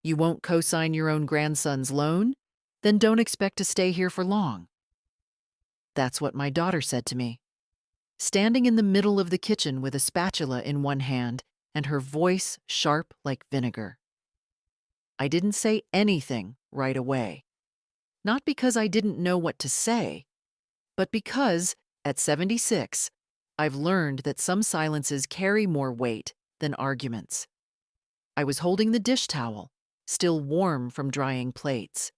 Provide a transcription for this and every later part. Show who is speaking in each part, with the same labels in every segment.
Speaker 1: You won't co-sign your own grandson's loan? Then don't expect to stay here for long. That's what my daughter said to me, standing in the middle of the kitchen with a spatula in one hand and her voice sharp like vinegar. I didn't say anything right away. Not because I didn't know what to say, but because, at 76, I've learned that some silences carry more weight than arguments. I was holding the dish towel, still warm from drying plates.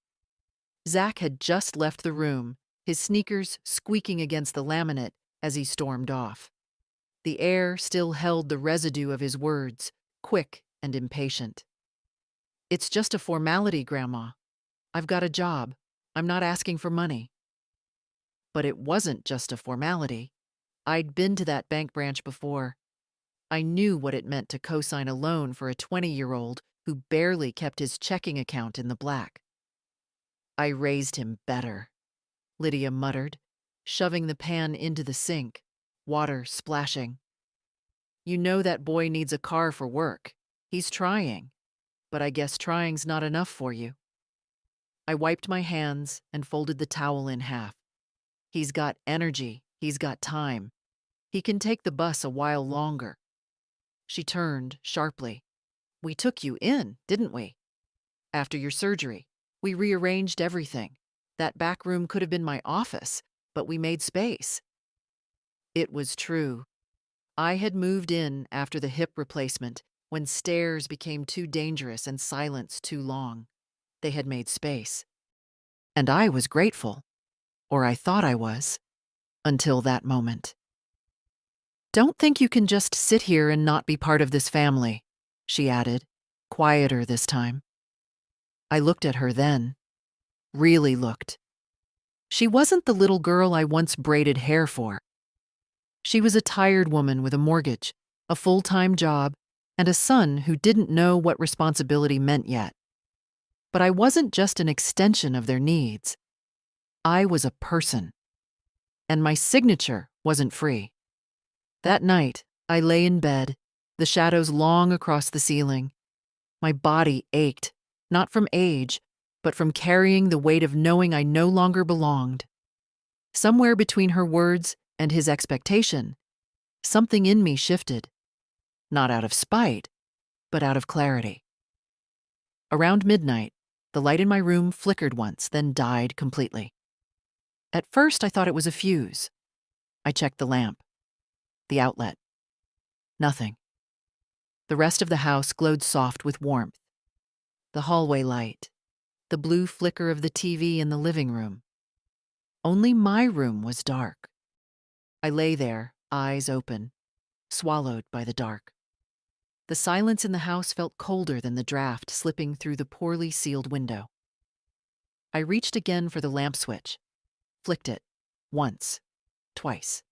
Speaker 1: Zach had just left the room, his sneakers squeaking against the laminate as he stormed off. The air still held the residue of his words, quick and impatient. It's just a formality, Grandma. I've got a job. I'm not asking for money. But it wasn't just a formality. I'd been to that bank branch before. I knew what it meant to co-sign a loan for a 20-year-old who barely kept his checking account in the black. I raised him better, Lydia muttered, shoving the pan into the sink, water splashing. You know that boy needs a car for work. He's trying, but I guess trying's not enough for you. I wiped my hands and folded the towel in half. He's got energy, he's got time. He can take the bus a while longer. She turned sharply. We took you in, didn't we? After your surgery, we rearranged everything. That back room could have been my office, but we made space. It was true. I had moved in after the hip replacement when stairs became too dangerous and silence too long. They had made space. And I was grateful, or I thought I was, until that moment. Don't think you can just sit here and not be part of this family, she added, quieter this time. I looked at her then, really looked. She wasn't the little girl I once braided hair for. She was a tired woman with a mortgage, a full-time job, and a son who didn't know what responsibility meant yet. But I wasn't just an extension of their needs. I was a person. And my signature wasn't free. That night, I lay in bed, the shadows long across the ceiling. My body ached, not from age, but from carrying the weight of knowing I no longer belonged. Somewhere between her words and his expectation, something in me shifted. Not out of spite, but out of clarity. Around midnight, the light in my room flickered once, then died completely. At first, I thought it was a fuse. I checked the lamp. The outlet. Nothing. The rest of the house glowed soft with warmth. The hallway light. The blue flicker of the TV in the living room. Only my room was dark. I lay there, eyes open, swallowed by the dark. The silence in the house felt colder than the draft slipping through the poorly sealed window. I reached again for the lamp switch, flicked it, once, twice.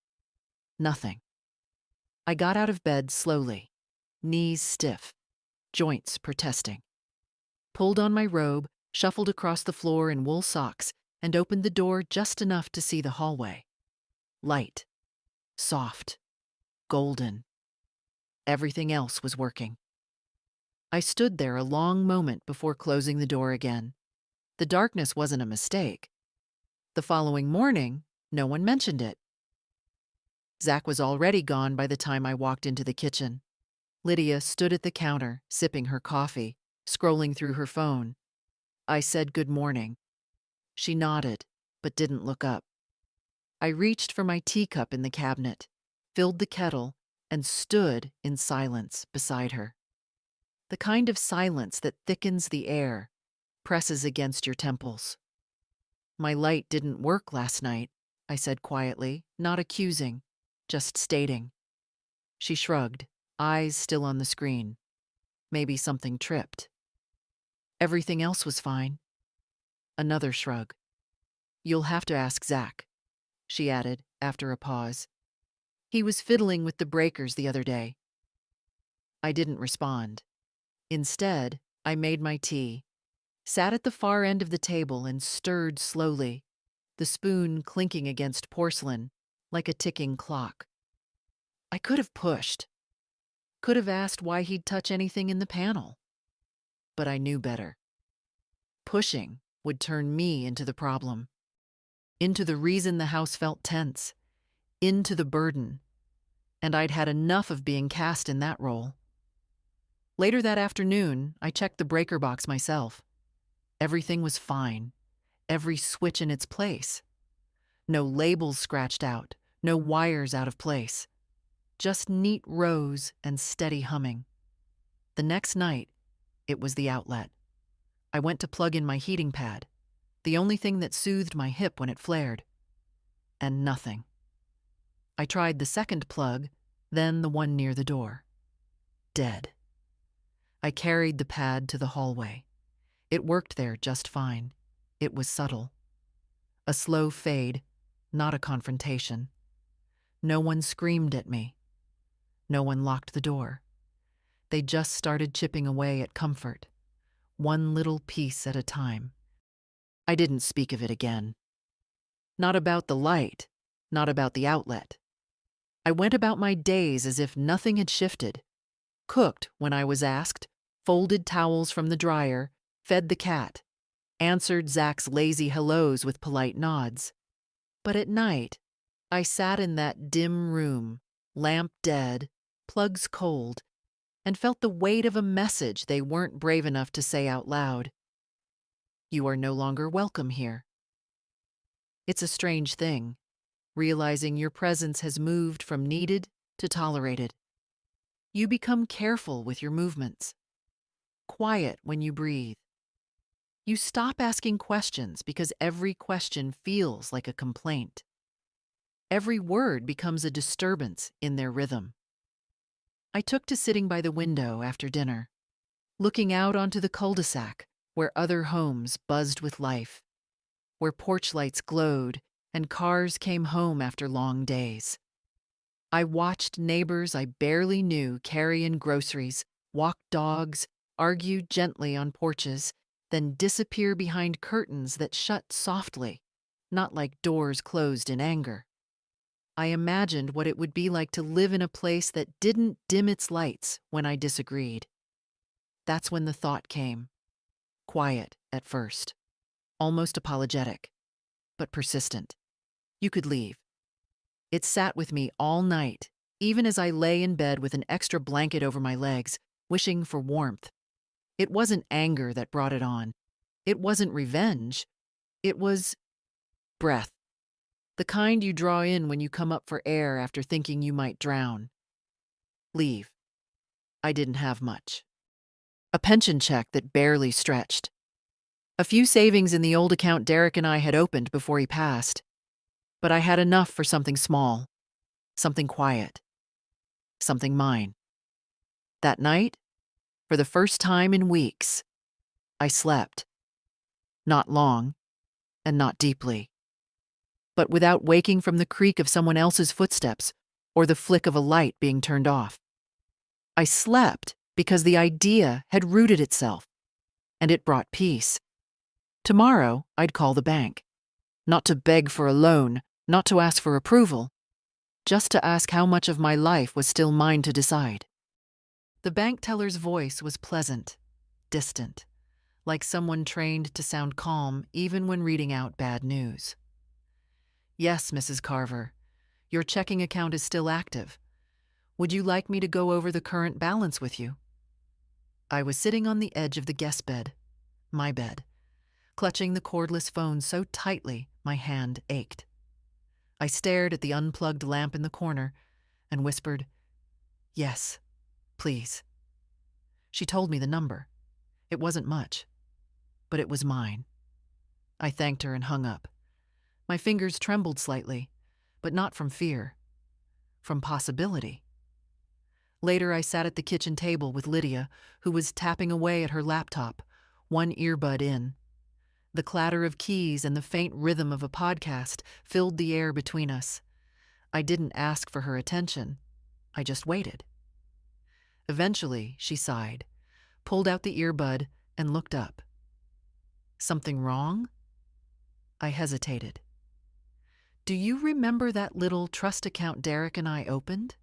Speaker 1: Nothing. I got out of bed slowly, knees stiff, joints protesting. Pulled on my robe, shuffled across the floor in wool socks, and opened the door just enough to see the hallway. Light, soft, golden. Everything else was working. I stood there a long moment before closing the door again. The darkness wasn't a mistake. The following morning, no one mentioned it. Zach was already gone by the time I walked into the kitchen. Lydia stood at the counter, sipping her coffee, scrolling through her phone. I said good morning. She nodded, but didn't look up. I reached for my teacup in the cabinet, filled the kettle, and stood in silence beside her. The kind of silence that thickens the air, presses against your temples. My light didn't work last night, I said quietly, not accusing, just stating. She shrugged, eyes still on the screen. Maybe something tripped. Everything else was fine. Another shrug. You'll have to ask Zach, she added after a pause. He was fiddling with the breakers the other day. I didn't respond. Instead, I made my tea, sat at the far end of the table and stirred slowly, the spoon clinking against porcelain like a ticking clock. I could have pushed. Could have asked why he'd touch anything in the panel. but I knew better. Pushing would turn me into the problem, into the reason the house felt tense, into the burden, and I'd had enough of being cast in that role. Later that afternoon, I checked the breaker box myself. Everything was fine, every switch in its place. No labels scratched out, no wires out of place. Just neat rows and steady humming. The next night, it was the outlet. I went to plug in my heating pad, the only thing that soothed my hip when it flared. And nothing. I tried the second plug, then the one near the door. Dead. I carried the pad to the hallway. It worked there just fine. It was subtle. A slow fade, not a confrontation. No one screamed at me. No one locked the door. They just started chipping away at comfort, one little piece at a time. I didn't speak of it again. Not about the light, not about the outlet. I went about my days as if nothing had shifted. Cooked when I was asked, folded towels from the dryer, fed the cat, answered Zach's lazy hellos with polite nods. But at night, I sat in that dim room, lamp dead, plugs cold, and felt the weight of a message they weren't brave enough to say out loud. You are no longer welcome here. It's a strange thing, realizing your presence has moved from needed to tolerated. You become careful with your movements, quiet when you breathe. You stop asking questions because every question feels like a complaint. Every word becomes a disturbance in their rhythm. I took to sitting by the window after dinner, looking out onto the cul-de-sac where other homes buzzed with life, where porch lights glowed and cars came home after long days. I watched neighbors I barely knew carry in groceries, walk dogs, argue gently on porches, then disappear behind curtains that shut softly, not like doors closed in anger. I imagined what it would be like to live in a place that didn't dim its lights when I disagreed. That's when the thought came. Quiet at first, almost apologetic, but persistent. You could leave. It sat with me all night, even as I lay in bed with an extra blanket over my legs, wishing for warmth. It wasn't anger that brought it on. It wasn't revenge. It was breath. The kind you draw in when you come up for air after thinking you might drown. Leave. I didn't have much. A pension check that barely stretched. A few savings in the old account Derek and I had opened before he passed. But I had enough for something small, something quiet, something mine. That night, for the first time in weeks, I slept. Not long, and not deeply. But without waking from the creak of someone else's footsteps or the flick of a light being turned off. I slept because the idea had rooted itself, and it brought peace. Tomorrow, I'd call the bank. Not to beg for a loan, not to ask for approval, just to ask how much of my life was still mine to decide. The bank teller's voice was pleasant, distant, like someone trained to sound calm even when reading out bad news. Yes, Mrs. Carver, your checking account is still active. Would you like me to go over the current balance with you? I was sitting on the edge of the guest bed, my bed, clutching the cordless phone so tightly my hand ached. I stared at the unplugged lamp in the corner and whispered, "Yes, please." She told me the number. It wasn't much, but it was mine. I thanked her and hung up. My fingers trembled slightly, but not from fear, from possibility. Later, I sat at the kitchen table with Lydia, who was tapping away at her laptop, one earbud in. The clatter of keys and the faint rhythm of a podcast filled the air between us. I didn't ask for her attention. I just waited. Eventually, she sighed, pulled out the earbud, and looked up. Something wrong? I hesitated. Do you remember that little trust account Derek and I opened?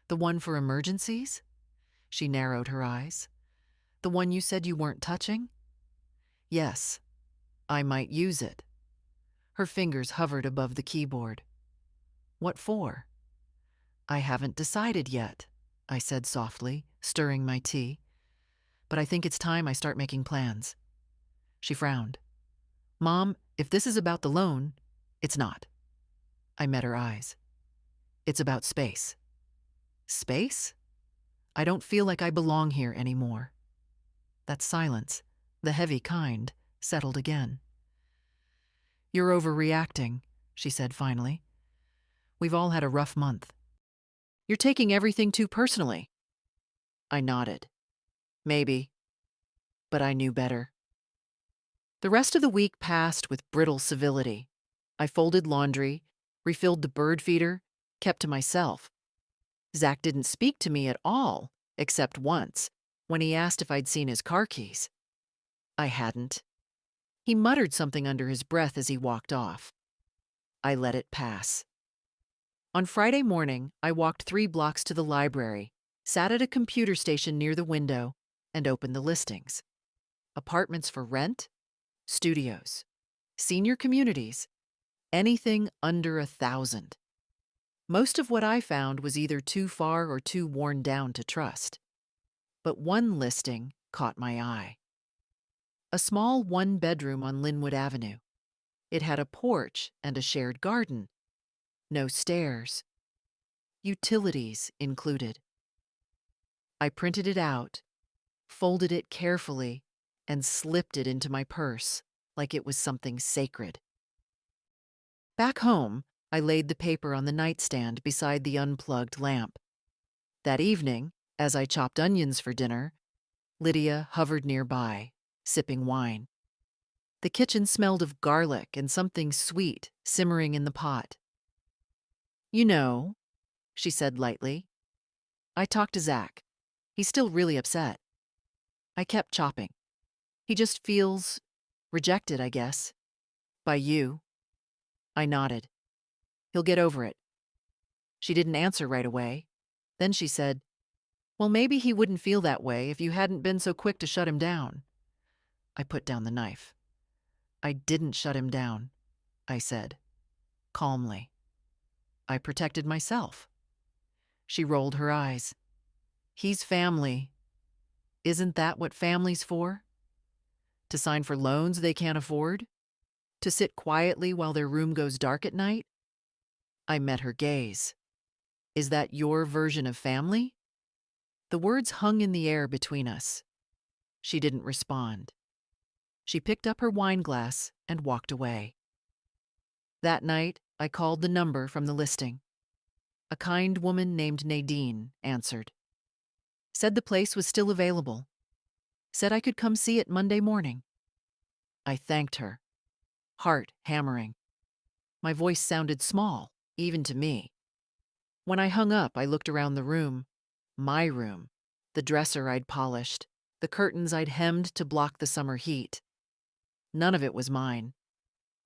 Speaker 1: The one for emergencies? She narrowed her eyes. The one you said you weren't touching? Yes, I might use it. Her fingers hovered above the keyboard. What for? I haven't decided yet, I said softly, stirring my tea. But I think it's time I start making plans. She frowned. Mom, if this is about the loan, it's not. I met her eyes. It's about space. Space? I don't feel like I belong here anymore. That silence, the heavy kind, settled again. You're overreacting, she said finally. We've all had a rough month. You're taking everything too personally. I nodded. Maybe. But I knew better. The rest of the week passed with brittle civility. I folded laundry, refilled the bird feeder, kept to myself. Zach didn't speak to me at all, except once, when he asked if I'd seen his car keys. I hadn't. He muttered something under his breath as he walked off. I let it pass. On Friday morning, I walked 3 blocks to the library, sat at a computer station near the window, and opened the listings. Apartments for rent, studios, senior communities, anything under 1,000. Most of what I found was either too far or too worn down to trust. But one listing caught my eye. A small 1-bedroom on Linwood Avenue. It had a porch and a shared garden. No stairs. Utilities included. I printed it out, folded it carefully, and slipped it into my purse like it was something sacred. Back home, I laid the paper on the nightstand beside the unplugged lamp. That evening, as I chopped onions for dinner, Lydia hovered nearby, sipping wine. The kitchen smelled of garlic and something sweet simmering in the pot. You know, she said lightly, I talked to Zach. He's still really upset. I kept chopping. He just feels rejected, I guess. By you. I nodded. He'll get over it. She didn't answer right away. Then she said, well, maybe he wouldn't feel that way if you hadn't been so quick to shut him down. I put down the knife. I didn't shut him down, I said, calmly. I protected myself. She rolled her eyes. He's family. Isn't that what family's for? To sign for loans they can't afford? To sit quietly while their room goes dark at night? I met her gaze. Is that your version of family? The words hung in the air between us. She didn't respond. She picked up her wine glass and walked away. That night, I called the number from the listing. A kind woman named Nadine answered. Said the place was still available. Said I could come see it Monday morning. I thanked her, heart hammering. My voice sounded small, even to me. When I hung up, I looked around the room. My room. The dresser I'd polished. The curtains I'd hemmed to block the summer heat. None of it was mine.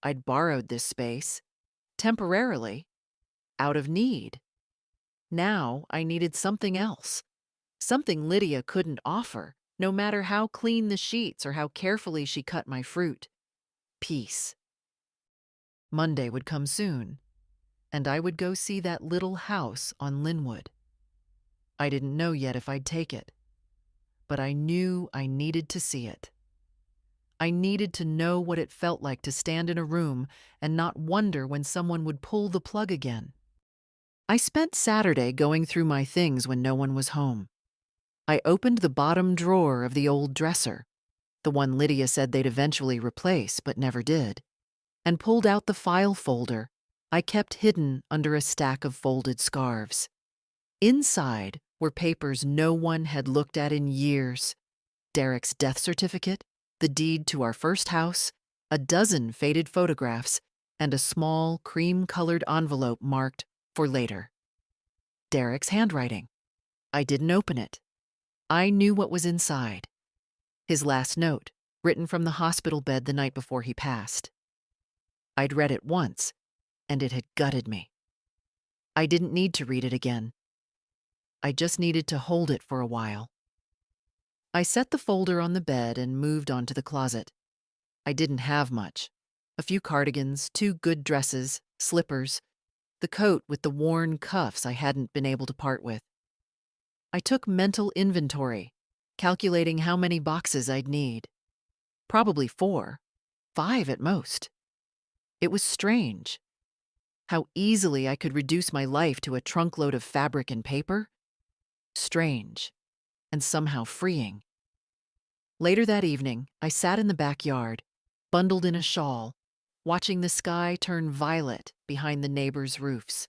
Speaker 1: I'd borrowed this space. Temporarily. Out of need. Now I needed something else. Something Lydia couldn't offer, no matter how clean the sheets or how carefully she cut my fruit. Peace. Monday would come soon, and I would go see that little house on Linwood. I didn't know yet if I'd take it, but I knew I needed to see it. I needed to know what it felt like to stand in a room and not wonder when someone would pull the plug again. I spent Saturday going through my things when no one was home. I opened the bottom drawer of the old dresser, the one Lydia said they'd eventually replace but never did, and pulled out the file folder I kept hidden under a stack of folded scarves. Inside were papers no one had looked at in years. Derek's death certificate, the deed to our first house, a dozen faded photographs, and a small cream-colored envelope marked for later. Derek's handwriting. I didn't open it. I knew what was inside. His last note, written from the hospital bed the night before he passed. I'd read it once, and it had gutted me. I didn't need to read it again. I just needed to hold it for a while. I set the folder on the bed and moved on to the closet. I didn't have much. A few cardigans, two good dresses, slippers, the coat with the worn cuffs I hadn't been able to part with. I took mental inventory, calculating how many boxes I'd need. Probably 4, 5 at most. It was strange. How easily I could reduce my life to a trunkload of fabric and paper. Strange, and somehow freeing. Later that evening, I sat in the backyard, bundled in a shawl, watching the sky turn violet behind the neighbors' roofs.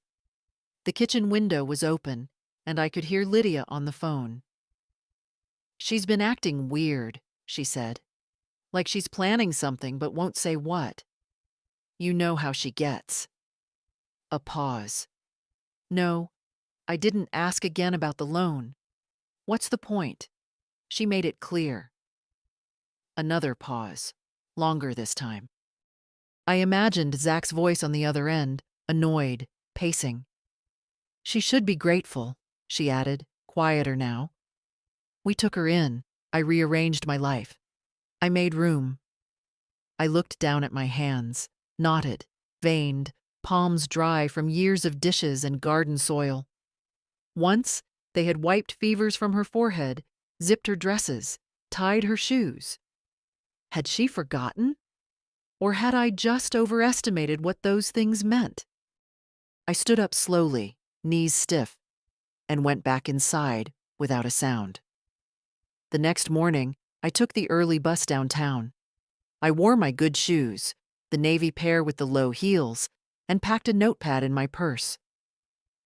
Speaker 1: The kitchen window was open, and I could hear Lydia on the phone. "She's been acting weird," she said. "Like she's planning something but won't say what. You know how she gets." A pause. "No, I didn't ask again about the loan. What's the point?" She made it clear. Another pause, longer this time. I imagined Zach's voice on the other end, annoyed, pacing. "She should be grateful," she added, quieter now. "We took her in. I rearranged my life. I made room." I looked down at my hands, knotted, veined, palms dry from years of dishes and garden soil. Once, they had wiped fevers from her forehead, zipped her dresses, tied her shoes. Had she forgotten? Or had I just overestimated what those things meant? I stood up slowly, knees stiff, and went back inside without a sound. The next morning, I took the early bus downtown. I wore my good shoes, the navy pair with the low heels, and packed a notepad in my purse.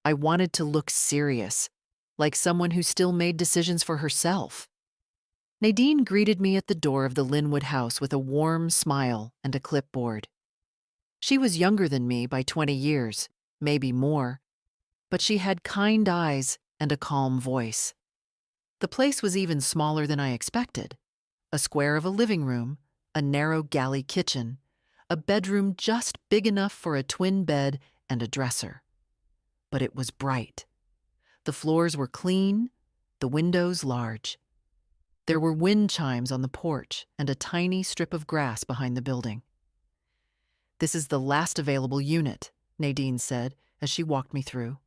Speaker 1: I wanted to look serious, like someone who still made decisions for herself. Nadine greeted me at the door of the Linwood house with a warm smile and a clipboard. She was younger than me by 20 years, maybe more, but she had kind eyes and a calm voice. The place was even smaller than I expected. A square of a living room, a narrow galley kitchen, a bedroom just big enough for a twin bed and a dresser. But it was bright. The floors were clean, the windows large. There were wind chimes on the porch and a tiny strip of grass behind the building. "This is the last available unit," Nadine said as she walked me through.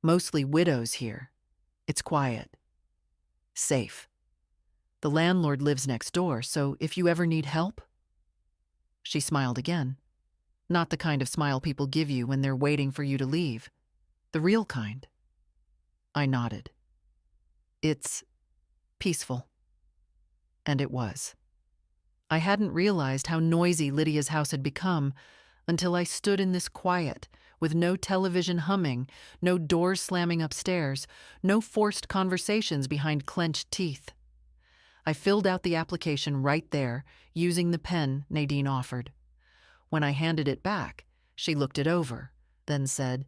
Speaker 1: "Mostly widows here. It's quiet. Safe. The landlord lives next door, so if you ever need help..." She smiled again. Not the kind of smile people give you when they're waiting for you to leave. The real kind. I nodded. "It's peaceful." And it was. I hadn't realized how noisy Lydia's house had become until I stood in this quiet, with no television humming, no doors slamming upstairs, no forced conversations behind clenched teeth. I filled out the application right there, using the pen Nadine offered. When I handed it back, she looked it over, then said,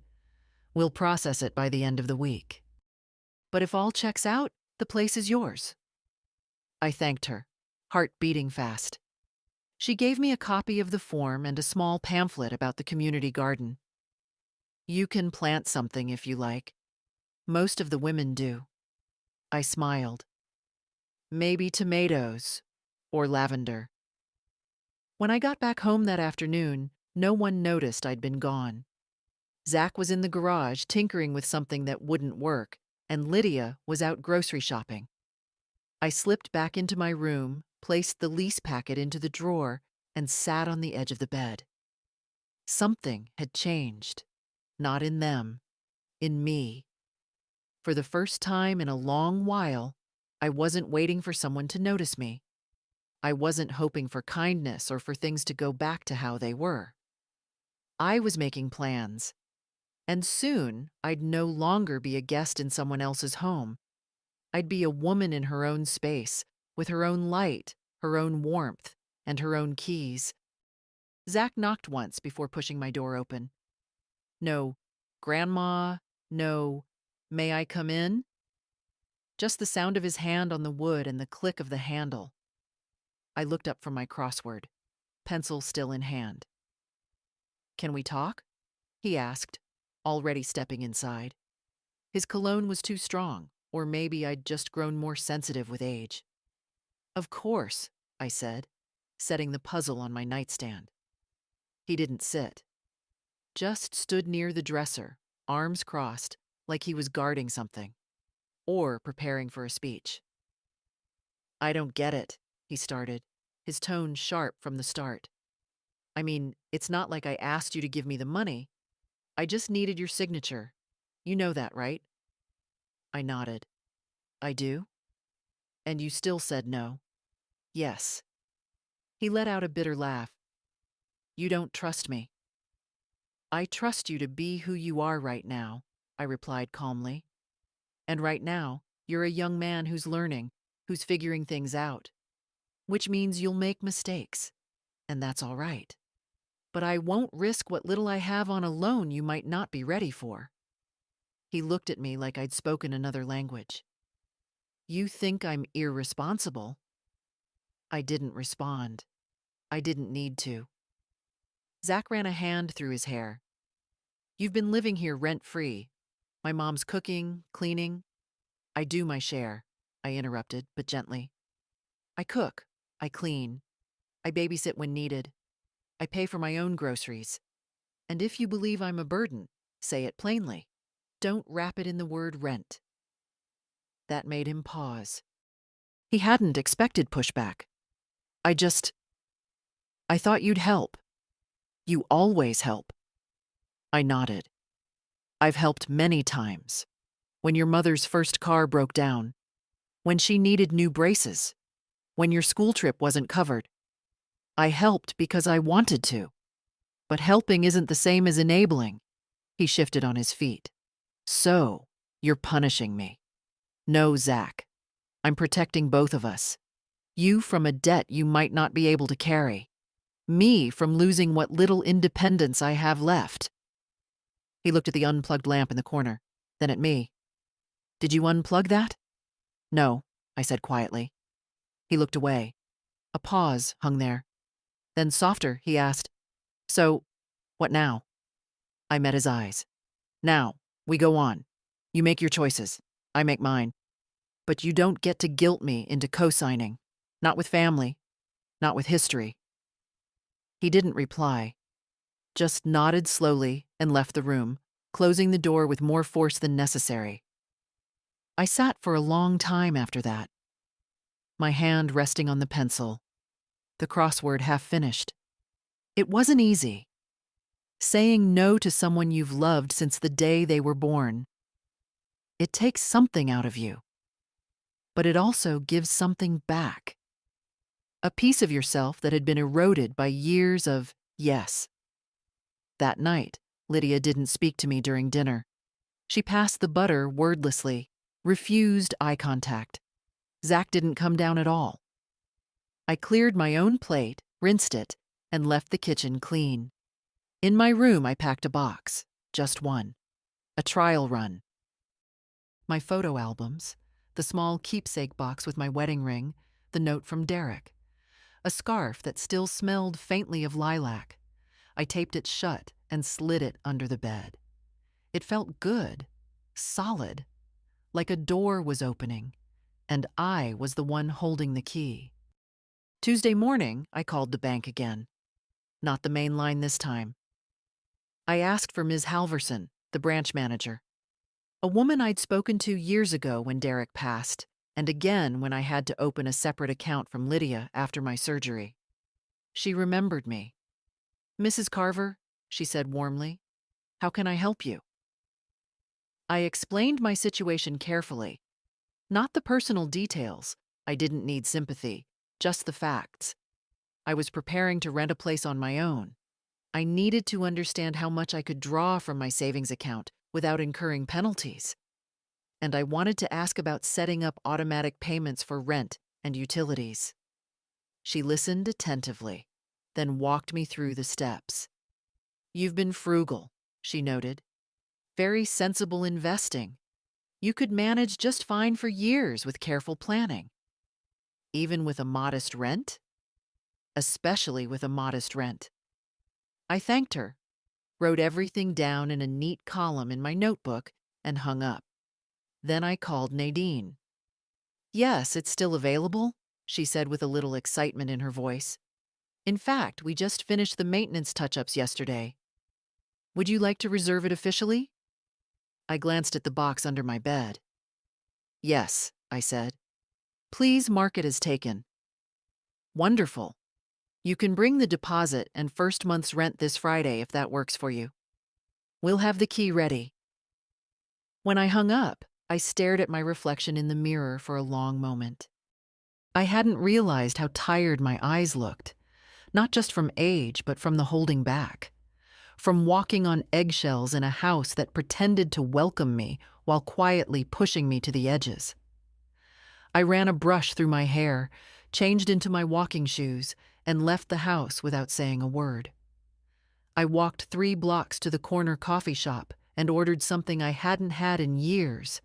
Speaker 1: "We'll process it by the end of the week. But if all checks out, the place is yours." I thanked her, heart beating fast. She gave me a copy of the form and a small pamphlet about the community garden. "You can plant something if you like. Most of the women do." I smiled. "Maybe tomatoes or lavender." When I got back home that afternoon, no one noticed I'd been gone. Zach was in the garage tinkering with something that wouldn't work, and Lydia was out grocery shopping. I slipped back into my room, placed the lease packet into the drawer, and sat on the edge of the bed. Something had changed. Not in them, in me. For the first time in a long while, I wasn't waiting for someone to notice me. I wasn't hoping for kindness or for things to go back to how they were. I was making plans. And soon, I'd no longer be a guest in someone else's home. I'd be a woman in her own space, with her own light, her own warmth, and her own keys. Zach knocked once before pushing my door open. No, "Grandma," no, "May I come in?" Just the sound of his hand on the wood and the click of the handle. I looked up from my crossword, pencil still in hand. "Can we talk?" he asked, already stepping inside. His cologne was too strong, or maybe I'd just grown more sensitive with age. Of course, I said, setting the puzzle on my nightstand. He didn't sit, just stood near the dresser, arms crossed, like he was guarding something, or preparing for a speech. I don't get it, he started, his tone sharp from the start. I mean, it's not like I asked you to give me the money. I just needed your signature. You know that, right? I nodded. I do? And you still said no. Yes. He let out a bitter laugh. You don't trust me. I trust you to be who you are right now, I replied calmly. And right now, you're a young man who's learning, who's figuring things out, which means you'll make mistakes, and that's all right. But I won't risk what little I have on a loan you might not be ready for. He looked at me like I'd spoken another language. You think I'm irresponsible? I didn't respond. I didn't need to. Zach ran a hand through his hair. You've been living here rent-free. My mom's cooking, cleaning. I do my share, I interrupted, but gently. I cook. I clean. I babysit when needed. I pay for my own groceries. And if you believe I'm a burden, say it plainly. Don't wrap it in the word rent. That made him pause. He hadn't expected pushback. I thought you'd help. You always help. I nodded. I've helped many times. When your mother's first car broke down. When she needed new braces. When your school trip wasn't covered. I helped because I wanted to. But helping isn't the same as enabling. He shifted on his feet. So, you're punishing me. No, Zach. I'm protecting both of us. You from a debt you might not be able to carry. Me from losing what little independence I have left. He looked at the unplugged lamp in the corner, then at me. Did you unplug that? No, I said quietly. He looked away. A pause hung there. Then softer, he asked, So, what now? I met his eyes. Now, we go on. You make your choices. I make mine. But you don't get to guilt me into co-signing. Not with family. Not with history. He didn't reply. Just nodded slowly and left the room, closing the door with more force than necessary. I sat for a long time after that, my hand resting on the pencil, the crossword half finished. It wasn't easy. Saying no to someone you've loved since the day they were born. It takes something out of you, but it also gives something back. A piece of yourself that had been eroded by years of yes. That night, Lydia didn't speak to me during dinner. She passed the butter wordlessly, refused eye contact. Zach didn't come down at all. I cleared my own plate, rinsed it, and left the kitchen clean. In my room, I packed a box, just one, a trial run. My photo albums, the small keepsake box with my wedding ring, the note from Derek, a scarf that still smelled faintly of lilac. I taped it shut and slid it under the bed. It felt good, solid, like a door was opening, and I was the one holding the key. Tuesday morning, I called the bank again. Not the main line this time. I asked for Ms. Halverson, the branch manager. A woman I'd spoken to years ago when Derek passed, and again when I had to open a separate account from Lydia after my surgery. She remembered me. Mrs. Carver, she said warmly, how can I help you? I explained my situation carefully. Not the personal details. I didn't need sympathy, just the facts. I was preparing to rent a place on my own. I needed to understand how much I could draw from my savings account without incurring penalties. And I wanted to ask about setting up automatic payments for rent and utilities. She listened attentively, then walked me through the steps. You've been frugal, she noted. Very sensible investing. You could manage just fine for years with careful planning. Even with a modest rent? Especially with a modest rent. I thanked her, wrote everything down in a neat column in my notebook, and hung up. Then I called Nadine. Yes, it's still available, she said with a little excitement in her voice. In fact, we just finished the maintenance touch-ups yesterday. Would you like to reserve it officially? I glanced at the box under my bed. Yes, I said. Please mark it as taken. Wonderful. You can bring the deposit and first month's rent this Friday if that works for you. We'll have the key ready. When I hung up, I stared at my reflection in the mirror for a long moment. I hadn't realized how tired my eyes looked, not just from age, but from the holding back. From walking on eggshells in a house that pretended to welcome me while quietly pushing me to the edges. I ran a brush through my hair, changed into my walking shoes, and left the house without saying a word. I walked 3 blocks to the corner coffee shop and ordered something I hadn't had in years,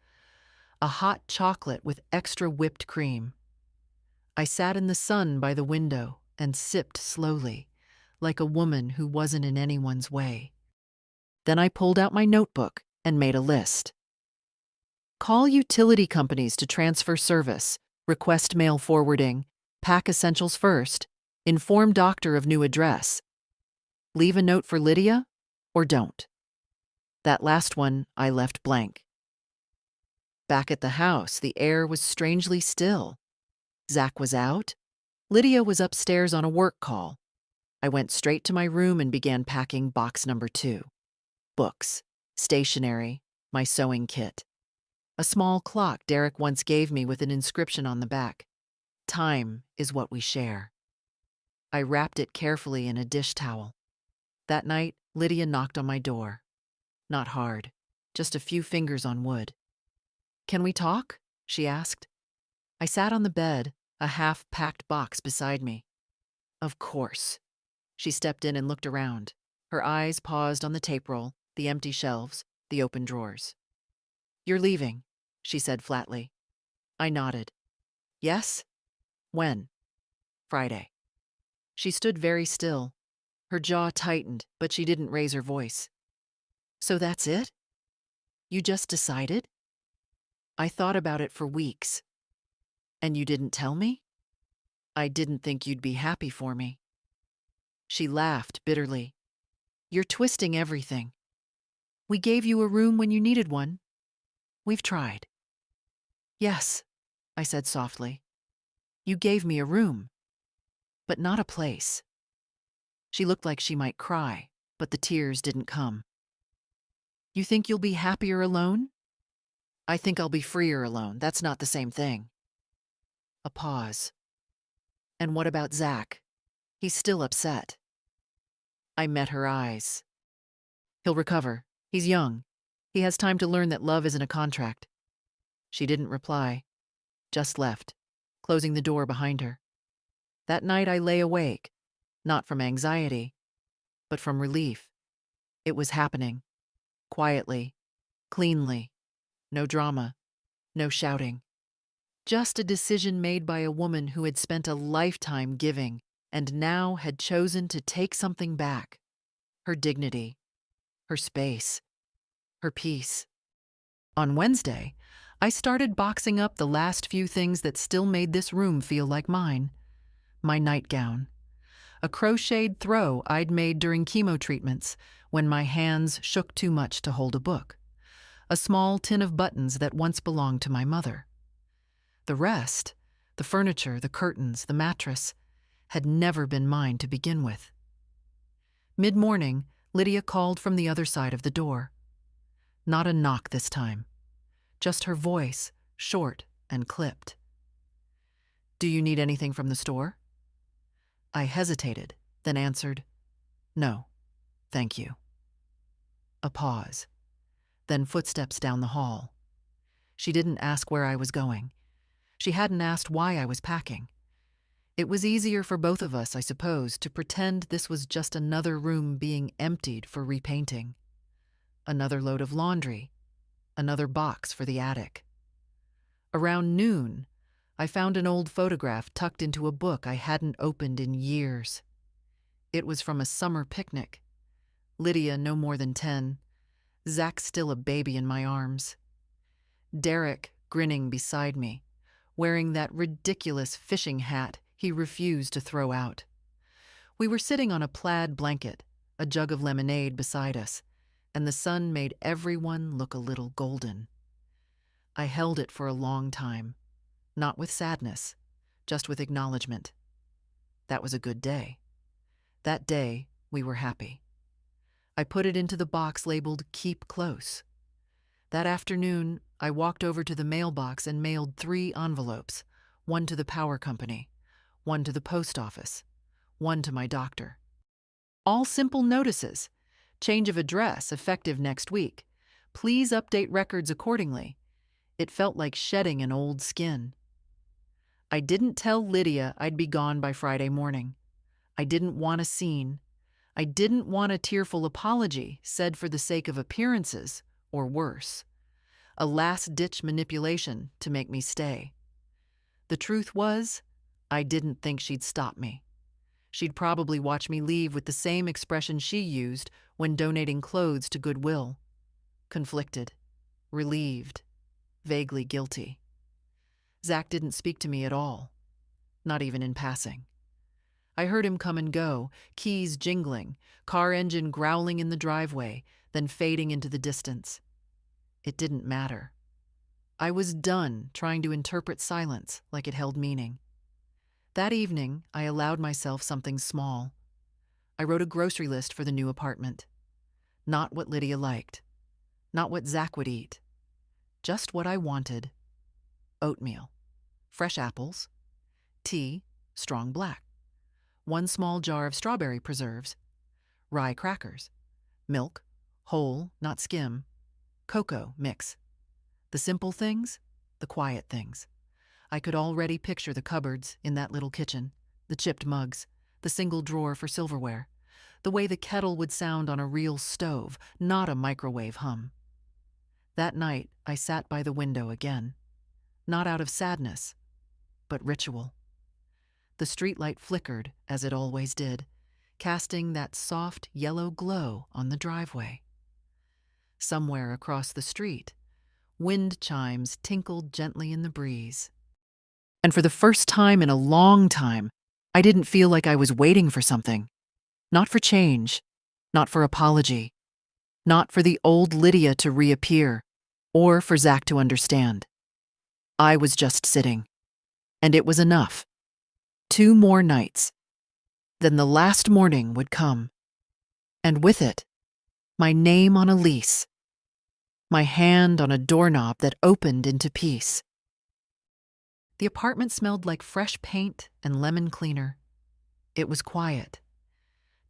Speaker 1: a hot chocolate with extra whipped cream. I sat in the sun by the window and sipped slowly, like a woman who wasn't in anyone's way. Then I pulled out my notebook and made a list. Call utility companies to transfer service, request mail forwarding, pack essentials first, inform doctor of new address. Leave a note for Lydia or don't. That last one I left blank. Back at the house, the air was strangely still. Zach was out. Lydia was upstairs on a work call. I went straight to my room and began packing box number 2. Books, stationery, my sewing kit. A small clock Derek once gave me with an inscription on the back. Time is what we share. I wrapped it carefully in a dish towel. That night, Lydia knocked on my door. Not hard, just a few fingers on wood. Can we talk? She asked. I sat on the bed, a half-packed box beside me. Of course. She stepped in and looked around. Her eyes paused on the tape roll, the empty shelves, the open drawers. You're leaving, she said flatly. I nodded. Yes? When? Friday. She stood very still. Her jaw tightened, but she didn't raise her voice. So that's it? You just decided? I thought about it for weeks. And you didn't tell me? I didn't think you'd be happy for me. She laughed bitterly. You're twisting everything. We gave you a room when you needed one. We've tried. Yes, I said softly. You gave me a room, but not a place. She looked like she might cry, but the tears didn't come. You think you'll be happier alone? I think I'll be freer alone. That's not the same thing. A pause. And what about Zach? He's still upset. I met her eyes. He'll recover. He's young. He has time to learn that love isn't a contract. She didn't reply, just left, closing the door behind her. That night I lay awake, not from anxiety, but from relief. It was happening. Quietly, cleanly. No drama, no shouting. Just a decision made by a woman who had spent a lifetime giving and now had chosen to take something back. Her dignity, her space, her peace. On Wednesday, I started boxing up the last few things that still made this room feel like mine. My nightgown, a crocheted throw I'd made during chemo treatments when my hands shook too much to hold a book. A small tin of buttons that once belonged to my mother. The rest, the furniture, the curtains, the mattress, had never been mine to begin with. Mid-morning, Lydia called from the other side of the door. Not a knock this time, just her voice, short and clipped. Do you need anything from the store? I hesitated, then answered, No, thank you. A pause. Then footsteps down the hall. She didn't ask where I was going. She hadn't asked why I was packing. It was easier for both of us, I suppose, to pretend this was just another room being emptied for repainting. Another load of laundry. Another box for the attic. Around noon, I found an old photograph tucked into a book I hadn't opened in years. It was from a summer picnic. Lydia no more than 10. Zach still a baby in my arms. Derek grinning beside me, wearing that ridiculous fishing hat he refused to throw out. We were sitting on a plaid blanket, a jug of lemonade beside us, and the sun made everyone look a little golden. I held it for a long time, not with sadness, just with acknowledgement. That was a good day. That day, we were happy. I put it into the box labeled "Keep Close." That afternoon, I walked over to the mailbox and mailed 3 envelopes, one to the power company, one to the post office, one to my doctor. All simple notices. Change of address effective next week. Please update records accordingly. It felt like shedding an old skin. I didn't tell Lydia I'd be gone by Friday morning. I didn't want a scene. I didn't want a tearful apology said for the sake of appearances, or worse. A last-ditch manipulation to make me stay. The truth was, I didn't think she'd stop me. She'd probably watch me leave with the same expression she used when donating clothes to Goodwill. Conflicted, relieved, vaguely guilty. Zach didn't speak to me at all, not even in passing. I heard him come and go, keys jingling, car engine growling in the driveway, then fading into the distance. It didn't matter. I was done trying to interpret silence like it held meaning. That evening, I allowed myself something small. I wrote a grocery list for the new apartment. Not what Lydia liked. Not what Zach would eat. Just what I wanted. Oatmeal. Fresh apples. Tea, strong black. 1 small jar of strawberry preserves. Rye crackers. Milk, whole, not skim. Cocoa mix. The simple things, the quiet things. I could already picture the cupboards in that little kitchen, the chipped mugs, the single drawer for silverware, the way the kettle would sound on a real stove, not a microwave hum. That night, I sat by the window again, not out of sadness, but ritual. The streetlight flickered, as it always did, casting that soft yellow glow on the driveway. Somewhere across the street, wind chimes tinkled gently in the breeze. And for the first time in a long time, I didn't feel like I was waiting for something. Not for change, not for apology, not for the old Lydia to reappear, or for Zach to understand. I was just sitting, and it was enough. 2 more nights. Then the last morning would come, and with it, my name on a lease, my hand on a doorknob that opened into peace. The apartment smelled like fresh paint and lemon cleaner. It was quiet.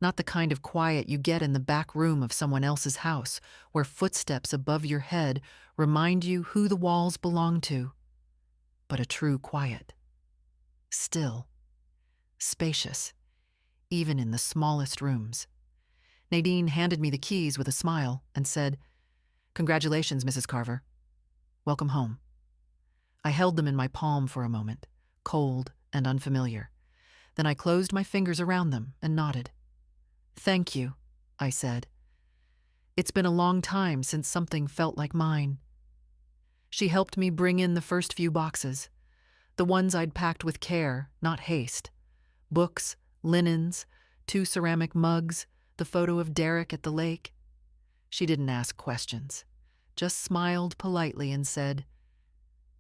Speaker 1: Not the kind of quiet you get in the back room of someone else's house, where footsteps above your head remind you who the walls belong to, but a true quiet. Still. Spacious, even in the smallest rooms. Nadine handed me the keys with a smile and said, "Congratulations, Mrs. Carver. Welcome home." I held them in my palm for a moment, cold and unfamiliar. Then I closed my fingers around them and nodded. "Thank you," I said. "It's been a long time since something felt like mine." She helped me bring in the first few boxes, the ones I'd packed with care, not haste. Books, linens, 2 ceramic mugs, the photo of Derek at the lake. She didn't ask questions, just smiled politely and said,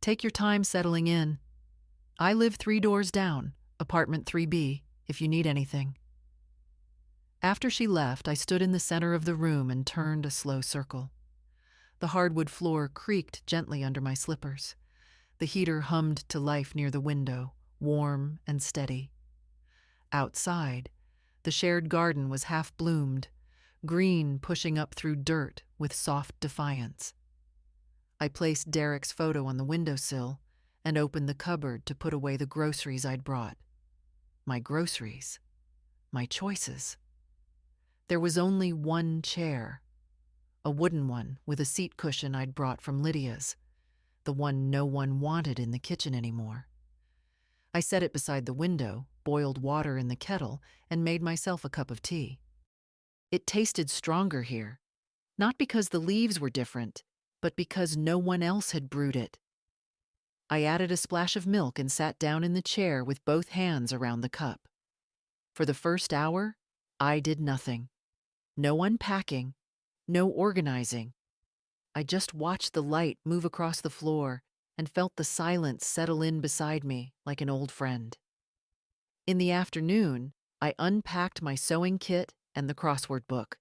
Speaker 1: "Take your time settling in. I live 3 doors down, apartment 3B, if you need anything." After she left, I stood in the center of the room and turned a slow circle. The hardwood floor creaked gently under my slippers. The heater hummed to life near the window, warm and steady. Outside, the shared garden was half-bloomed, green pushing up through dirt with soft defiance. I placed Derek's photo on the windowsill and opened the cupboard to put away the groceries I'd brought. My groceries. My choices. There was only 1 chair, a wooden one with a seat cushion I'd brought from Lydia's, the one no one wanted in the kitchen anymore. I set it beside the window, boiled water in the kettle, and made myself a cup of tea. It tasted stronger here, not because the leaves were different, but because no one else had brewed it. I added a splash of milk and sat down in the chair with both hands around the cup. For the first hour, I did nothing. No unpacking, no organizing. I just watched the light move across the floor and felt the silence settle in beside me like an old friend. In the afternoon, I unpacked my sewing kit and the crossword book,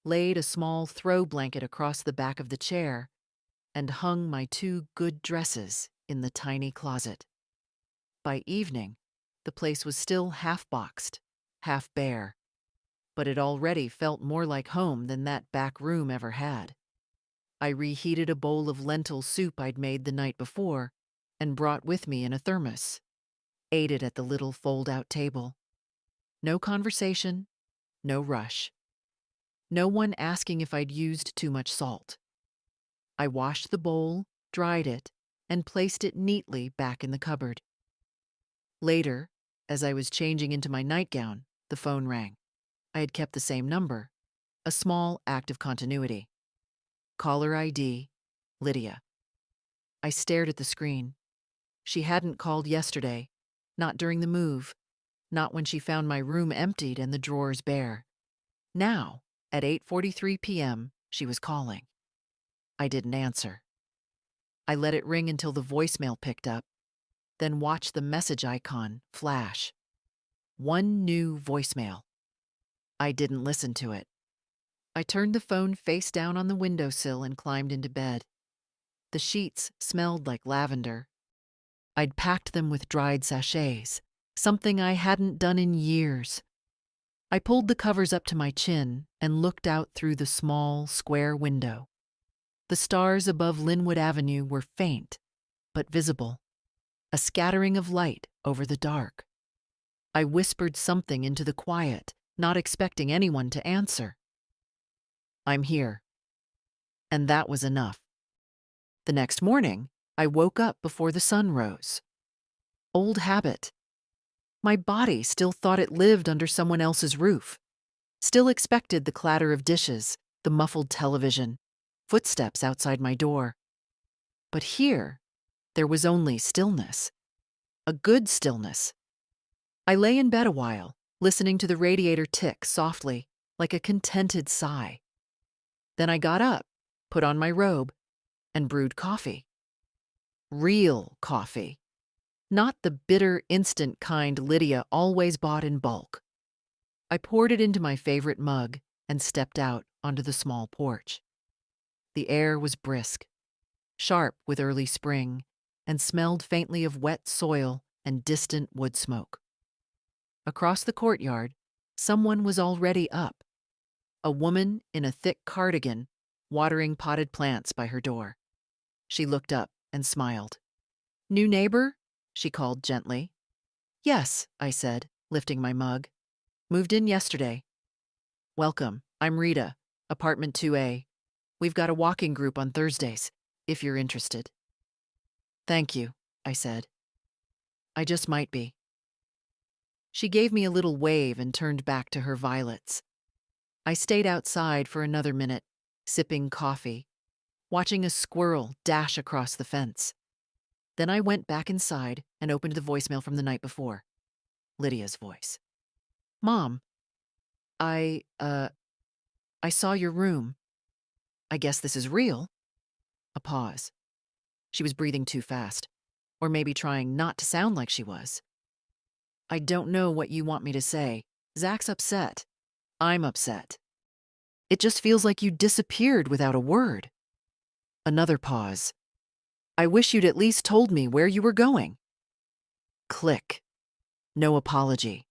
Speaker 1: laid a small throw blanket across the back of the chair, and hung my 2 good dresses in the tiny closet. By evening, the place was still half boxed, half bare, but it already felt more like home than that back room ever had. I reheated a bowl of lentil soup I'd made the night before and brought with me in a thermos, ate it at the little fold-out table. No conversation, no rush. No one asking if I'd used too much salt. I washed the bowl, dried it, and placed it neatly back in the cupboard. Later, as I was changing into my nightgown, the phone rang. I had kept the same number, a small act of continuity. Caller ID, Lydia. I stared at the screen. She hadn't called yesterday, not during the move, not when she found my room emptied and the drawers bare. Now, at 8:43 p.m., she was calling. I didn't answer. I let it ring until the voicemail picked up, then watched the message icon flash. One new voicemail. I didn't listen to it. I turned the phone face down on the windowsill and climbed into bed. The sheets smelled like lavender. I'd packed them with dried sachets, something I hadn't done in years. I pulled the covers up to my chin and looked out through the small, square window. The stars above Linwood Avenue were faint, but visible, a scattering of light over the dark. I whispered something into the quiet, not expecting anyone to answer. I'm here. And that was enough. The next morning, I woke up before the sun rose. Old habit. My body still thought it lived under someone else's roof, still expected the clatter of dishes, the muffled television, footsteps outside my door. But here, there was only stillness. A good stillness. I lay in bed a while, listening to the radiator tick softly, like a contented sigh. Then I got up, put on my robe, and brewed coffee. Real coffee. Not the bitter, instant kind Lydia always bought in bulk. I poured it into my favorite mug and stepped out onto the small porch. The air was brisk, sharp with early spring, and smelled faintly of wet soil and distant wood smoke. Across the courtyard, someone was already up. A woman in a thick cardigan, watering potted plants by her door. She looked up and smiled. "New neighbor?" she called gently. "Yes," I said, lifting my mug. "Moved in yesterday." "Welcome. I'm Rita, apartment 2A. We've got a walking group on Thursdays, if you're interested." "Thank you," I said. "I just might be." She gave me a little wave and turned back to her violets. I stayed outside for another minute, sipping coffee, watching a squirrel dash across the fence. Then I went back inside and opened the voicemail from the night before. Lydia's voice. "Mom, I saw your room. I guess this is real." A pause. She was breathing too fast, or maybe trying not to sound like she was. "I don't know what you want me to say. Zach's upset. I'm upset. It just feels like you disappeared without a word." Another pause. "I wish you'd at least told me where you were going." Click. No apology.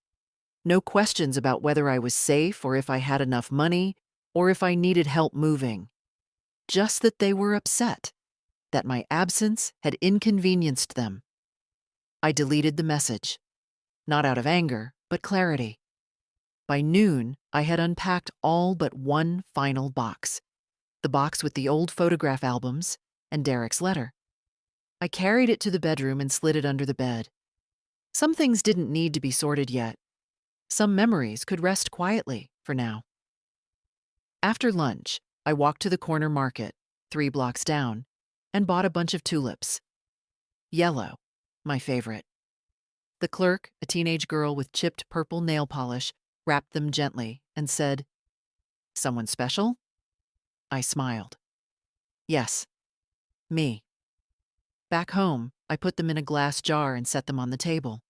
Speaker 1: No questions about whether I was safe or if I had enough money or if I needed help moving. Just that they were upset, that my absence had inconvenienced them. I deleted the message, not out of anger, but clarity. By noon, I had unpacked all but one final box, the box with the old photograph albums and Derek's letter. I carried it to the bedroom and slid it under the bed. Some things didn't need to be sorted yet. Some memories could rest quietly for now. After lunch, I walked to the corner market, 3 blocks down, and bought a bunch of tulips. Yellow, my favorite. The clerk, a teenage girl with chipped purple nail polish, wrapped them gently and said, "Someone special?" I smiled. "Yes, me." Back home, I put them in a glass jar and set them on the table.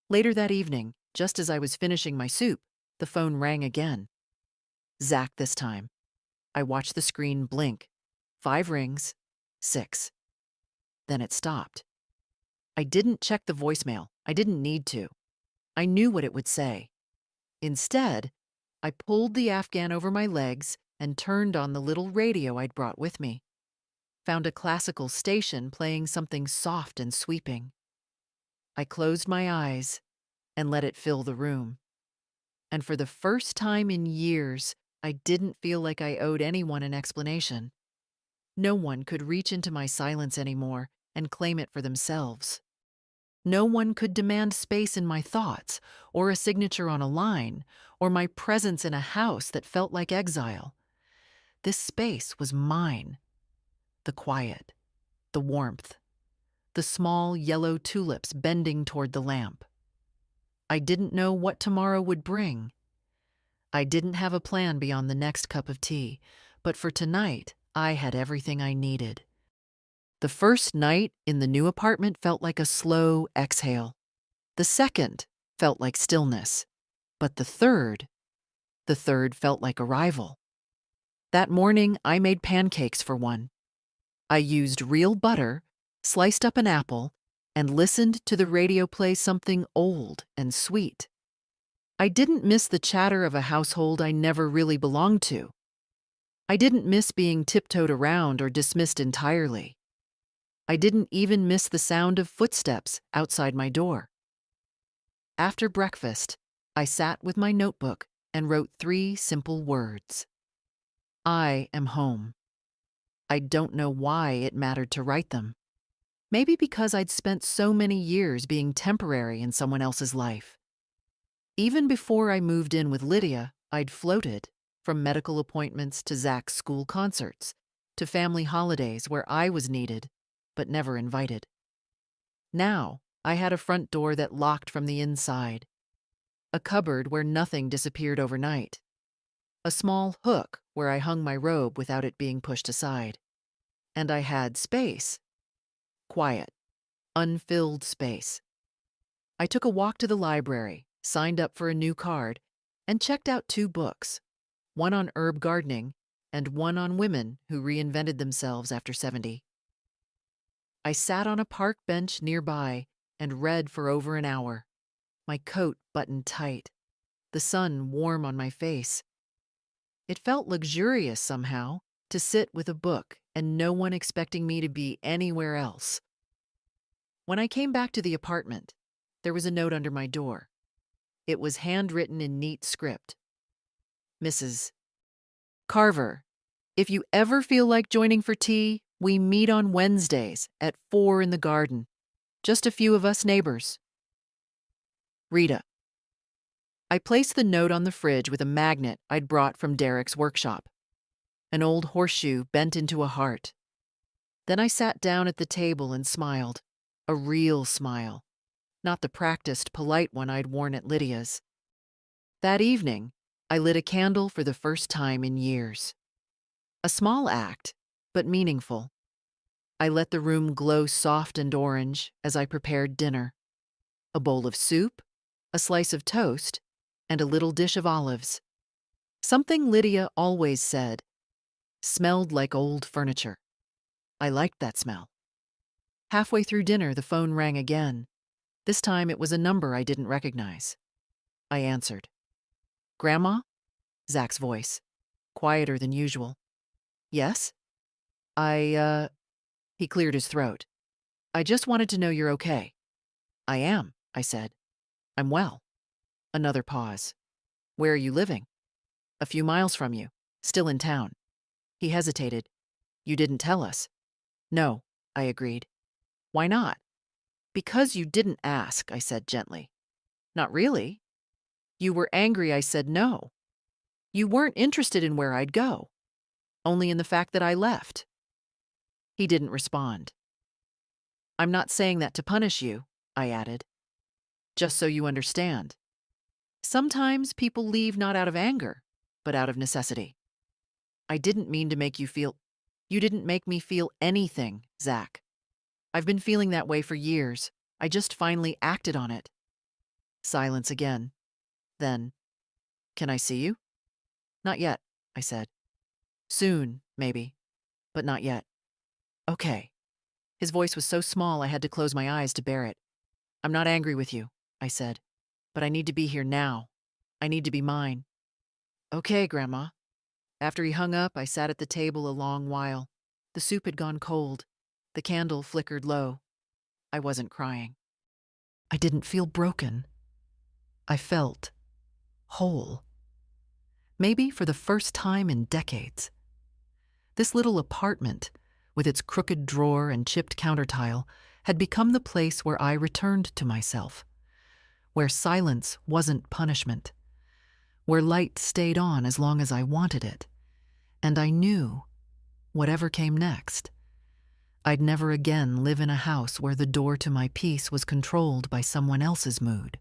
Speaker 1: Later that evening, just as I was finishing my soup, the phone rang again. Zach this time. I watched the screen blink. 5 rings, 6. Then it stopped. I didn't check the voicemail. I didn't need to. I knew what it would say. Instead, I pulled the Afghan over my legs and turned on the little radio I'd brought with me. Found a classical station playing something soft and sweeping. I closed my eyes and let it fill the room. And for the first time in years, I didn't feel like I owed anyone an explanation. No one could reach into my silence anymore and claim it for themselves. No one could demand space in my thoughts, or a signature on a line, or my presence in a house that felt like exile. This space was mine. The quiet, the warmth, the small yellow tulips bending toward the lamp. I didn't know what tomorrow would bring. I didn't have a plan beyond the next cup of tea, but for tonight, I had everything I needed. The first night in the new apartment felt like a slow exhale. The second felt like stillness. But the third felt like arrival. That morning, I made pancakes for one. I used real butter, sliced up an apple, and listened to the radio play something old and sweet. I didn't miss the chatter of a household I never really belonged to. I didn't miss being tiptoed around or dismissed entirely. I didn't even miss the sound of footsteps outside my door. After breakfast, I sat with my notebook and wrote 3 simple words. I am home. I don't know why it mattered to write them. Maybe because I'd spent so many years being temporary in someone else's life. Even before I moved in with Lydia, I'd floated, from medical appointments to Zach's school concerts, to family holidays where I was needed, but never invited. Now, I had a front door that locked from the inside, a cupboard where nothing disappeared overnight, a small hook where I hung my robe without it being pushed aside. And I had space. Quiet, unfilled space. I took a walk to the library, signed up for a new card, and checked out 2 books, one on herb gardening and one on women who reinvented themselves after 70. I sat on a park bench nearby and read for over an hour, my coat buttoned tight, the sun warm on my face. It felt luxurious somehow to sit with a book and no one expecting me to be anywhere else. When I came back to the apartment, there was a note under my door. It was handwritten in neat script. Mrs. Carver, if you ever feel like joining for tea, we meet on Wednesdays at 4 in the garden. Just a few of us neighbors. Rita. I placed the note on the fridge with a magnet I'd brought from Derek's workshop. An old horseshoe bent into a heart. Then I sat down at the table and smiled. A real smile. Not the practiced, polite one I'd worn at Lydia's. That evening, I lit a candle for the first time in years. A small act, but meaningful. I let the room glow soft and orange as I prepared dinner. A bowl of soup, a slice of toast, and a little dish of olives. Something Lydia always said, smelled like old furniture. I liked that smell. Halfway through dinner, the phone rang again. This time it was a number I didn't recognize. I answered. Grandma? Zach's voice, quieter than usual. Yes? He cleared his throat. I just wanted to know you're okay. I am, I said. I'm well. Another pause. Where are you living? A few miles from you, still in town. He hesitated. You didn't tell us. No, I agreed. Why not? Because you didn't ask, I said gently. Not really. You were angry I said no. You weren't interested in where I'd go, only in the fact that I left. He didn't respond. I'm not saying that to punish you, I added, just so you understand. Sometimes people leave not out of anger, but out of necessity. I didn't mean to make you feel. You didn't make me feel anything, Zach. I've been feeling that way for years. I just finally acted on it. Silence again. Then, can I see you? Not yet, I said. Soon, maybe, but not yet. Okay. His voice was so small I had to close my eyes to bear it. I'm not angry with you, I said, but I need to be here now. I need to be mine. Okay, Grandma. After he hung up, I sat at the table a long while. The soup had gone cold. The candle flickered low. I wasn't crying. I didn't feel broken. I felt whole. Maybe for the first time in decades. This little apartment, with its crooked drawer and chipped countertile, had become the place where I returned to myself, where silence wasn't punishment, where light stayed on as long as I wanted it, and I knew, whatever came next, I'd never again live in a house where the door to my peace was controlled by someone else's mood.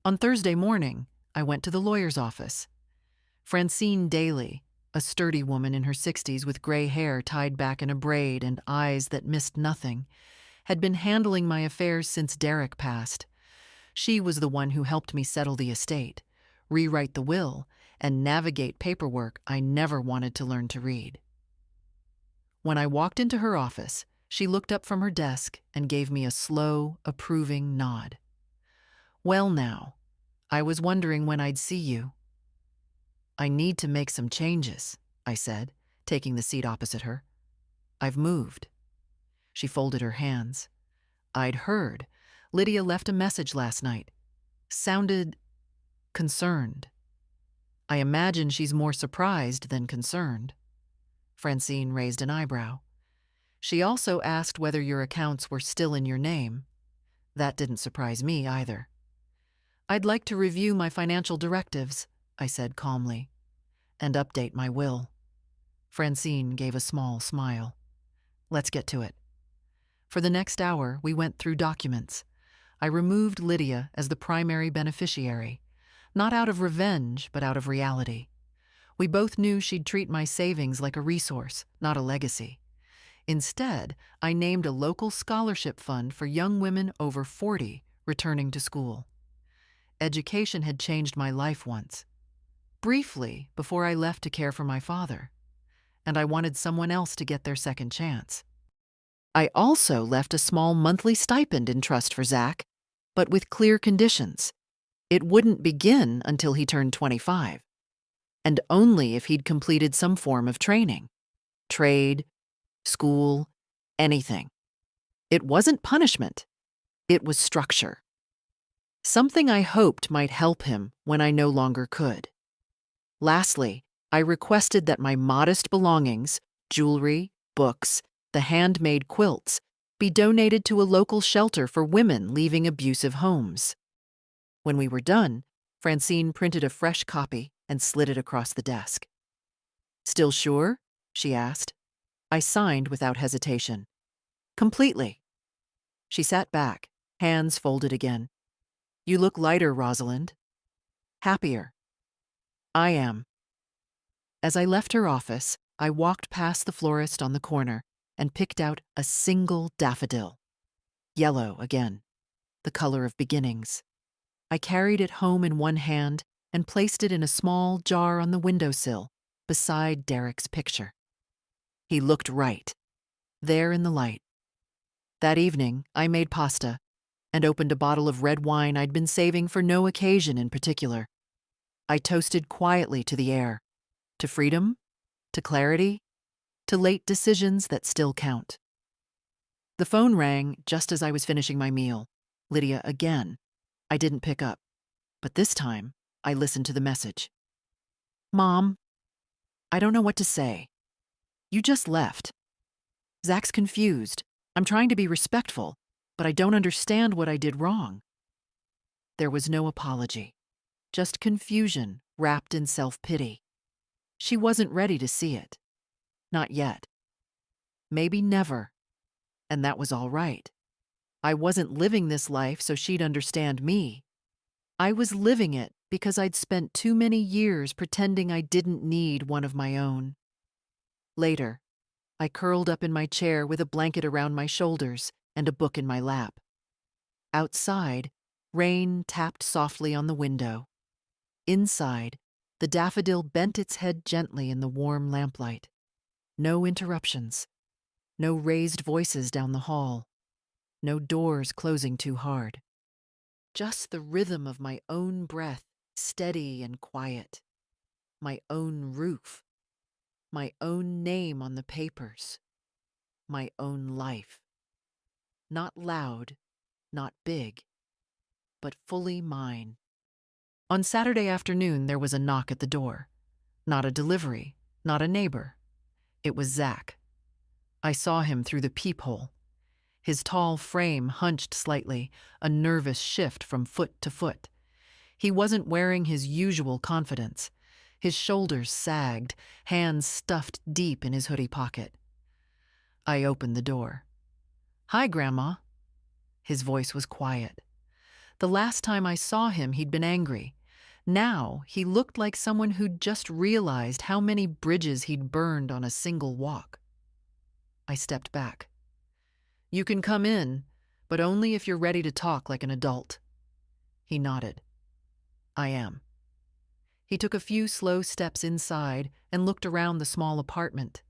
Speaker 1: On Thursday morning, I went to the lawyer's office. Francine Daly, a sturdy woman in her 60s with gray hair tied back in a braid and eyes that missed nothing, had been handling my affairs since Derek passed. She was the one who helped me settle the estate, rewrite the will, and navigate paperwork I never wanted to learn to read. When I walked into her office, she looked up from her desk and gave me a slow, approving nod. Well now, I was wondering when I'd see you. I need to make some changes, I said, taking the seat opposite her. I've moved. She folded her hands. I'd heard. Lydia left a message last night. Sounded concerned. I imagine she's more surprised than concerned. Francine raised an eyebrow. She also asked whether your accounts were still in your name. That didn't surprise me either. I'd like to review my financial directives, I said calmly, and update my will. Francine gave a small smile. Let's get to it. For the next hour, we went through documents. I removed Lydia as the primary beneficiary, not out of revenge, but out of reality. We both knew she'd treat my savings like a resource, not a legacy. Instead, I named a local scholarship fund for young women over 40 returning to school. Education had changed my life once. Briefly, before I left to care for my father. And I wanted someone else to get their second chance. I also left a small monthly stipend in trust for Zach, but with clear conditions. It wouldn't begin until he turned 25, and only if he'd completed some form of training. Trade, school, anything. It wasn't punishment. It was structure. Something I hoped might help him when I no longer could. Lastly, I requested that my modest belongings, jewelry, books, the handmade quilts, be donated to a local shelter for women leaving abusive homes. When we were done, Francine printed a fresh copy and slid it across the desk. Still sure? She asked. I signed without hesitation. Completely. She sat back, hands folded again. You look lighter, Rosalind. Happier. I am. As I left her office, I walked past the florist on the corner and picked out a single daffodil. Yellow again, the color of beginnings. I carried it home in one hand and placed it in a small jar on the windowsill beside Derek's picture. He looked right, there in the light. That evening, I made pasta and opened a bottle of red wine I'd been saving for no occasion in particular. I toasted quietly to the air, to freedom, to clarity, to late decisions that still count. The phone rang just as I was finishing my meal. Lydia again. I didn't pick up, but this time I listened to the message. Mom, I don't know what to say. You just left. Zach's confused. I'm trying to be respectful, but I don't understand what I did wrong. There was no apology, just confusion wrapped in self-pity. She wasn't ready to see it. Not yet. Maybe never. And that was all right. I wasn't living this life so she'd understand me. I was living it because I'd spent too many years pretending I didn't need one of my own. Later, I curled up in my chair with a blanket around my shoulders and a book in my lap. Outside, rain tapped softly on the window. Inside, the daffodil bent its head gently in the warm lamplight. No interruptions. No raised voices down the hall. No doors closing too hard. Just the rhythm of my own breath, steady and quiet. My own roof. My own name on the papers. My own life. Not loud, not big, but fully mine. On Saturday afternoon, there was a knock at the door. Not a delivery, not a neighbor. It was Zach. I saw him through the peephole. His tall frame hunched slightly, a nervous shift from foot to foot. He wasn't wearing his usual confidence. His shoulders sagged, hands stuffed deep in his hoodie pocket. I opened the door. "Hi, Grandma." His voice was quiet. The last time I saw him, he'd been angry. Now, he looked like someone who'd just realized how many bridges he'd burned on a single walk. I stepped back. "You can come in, but only if you're ready to talk like an adult." He nodded. "I am." He took a few slow steps inside and looked around the small apartment,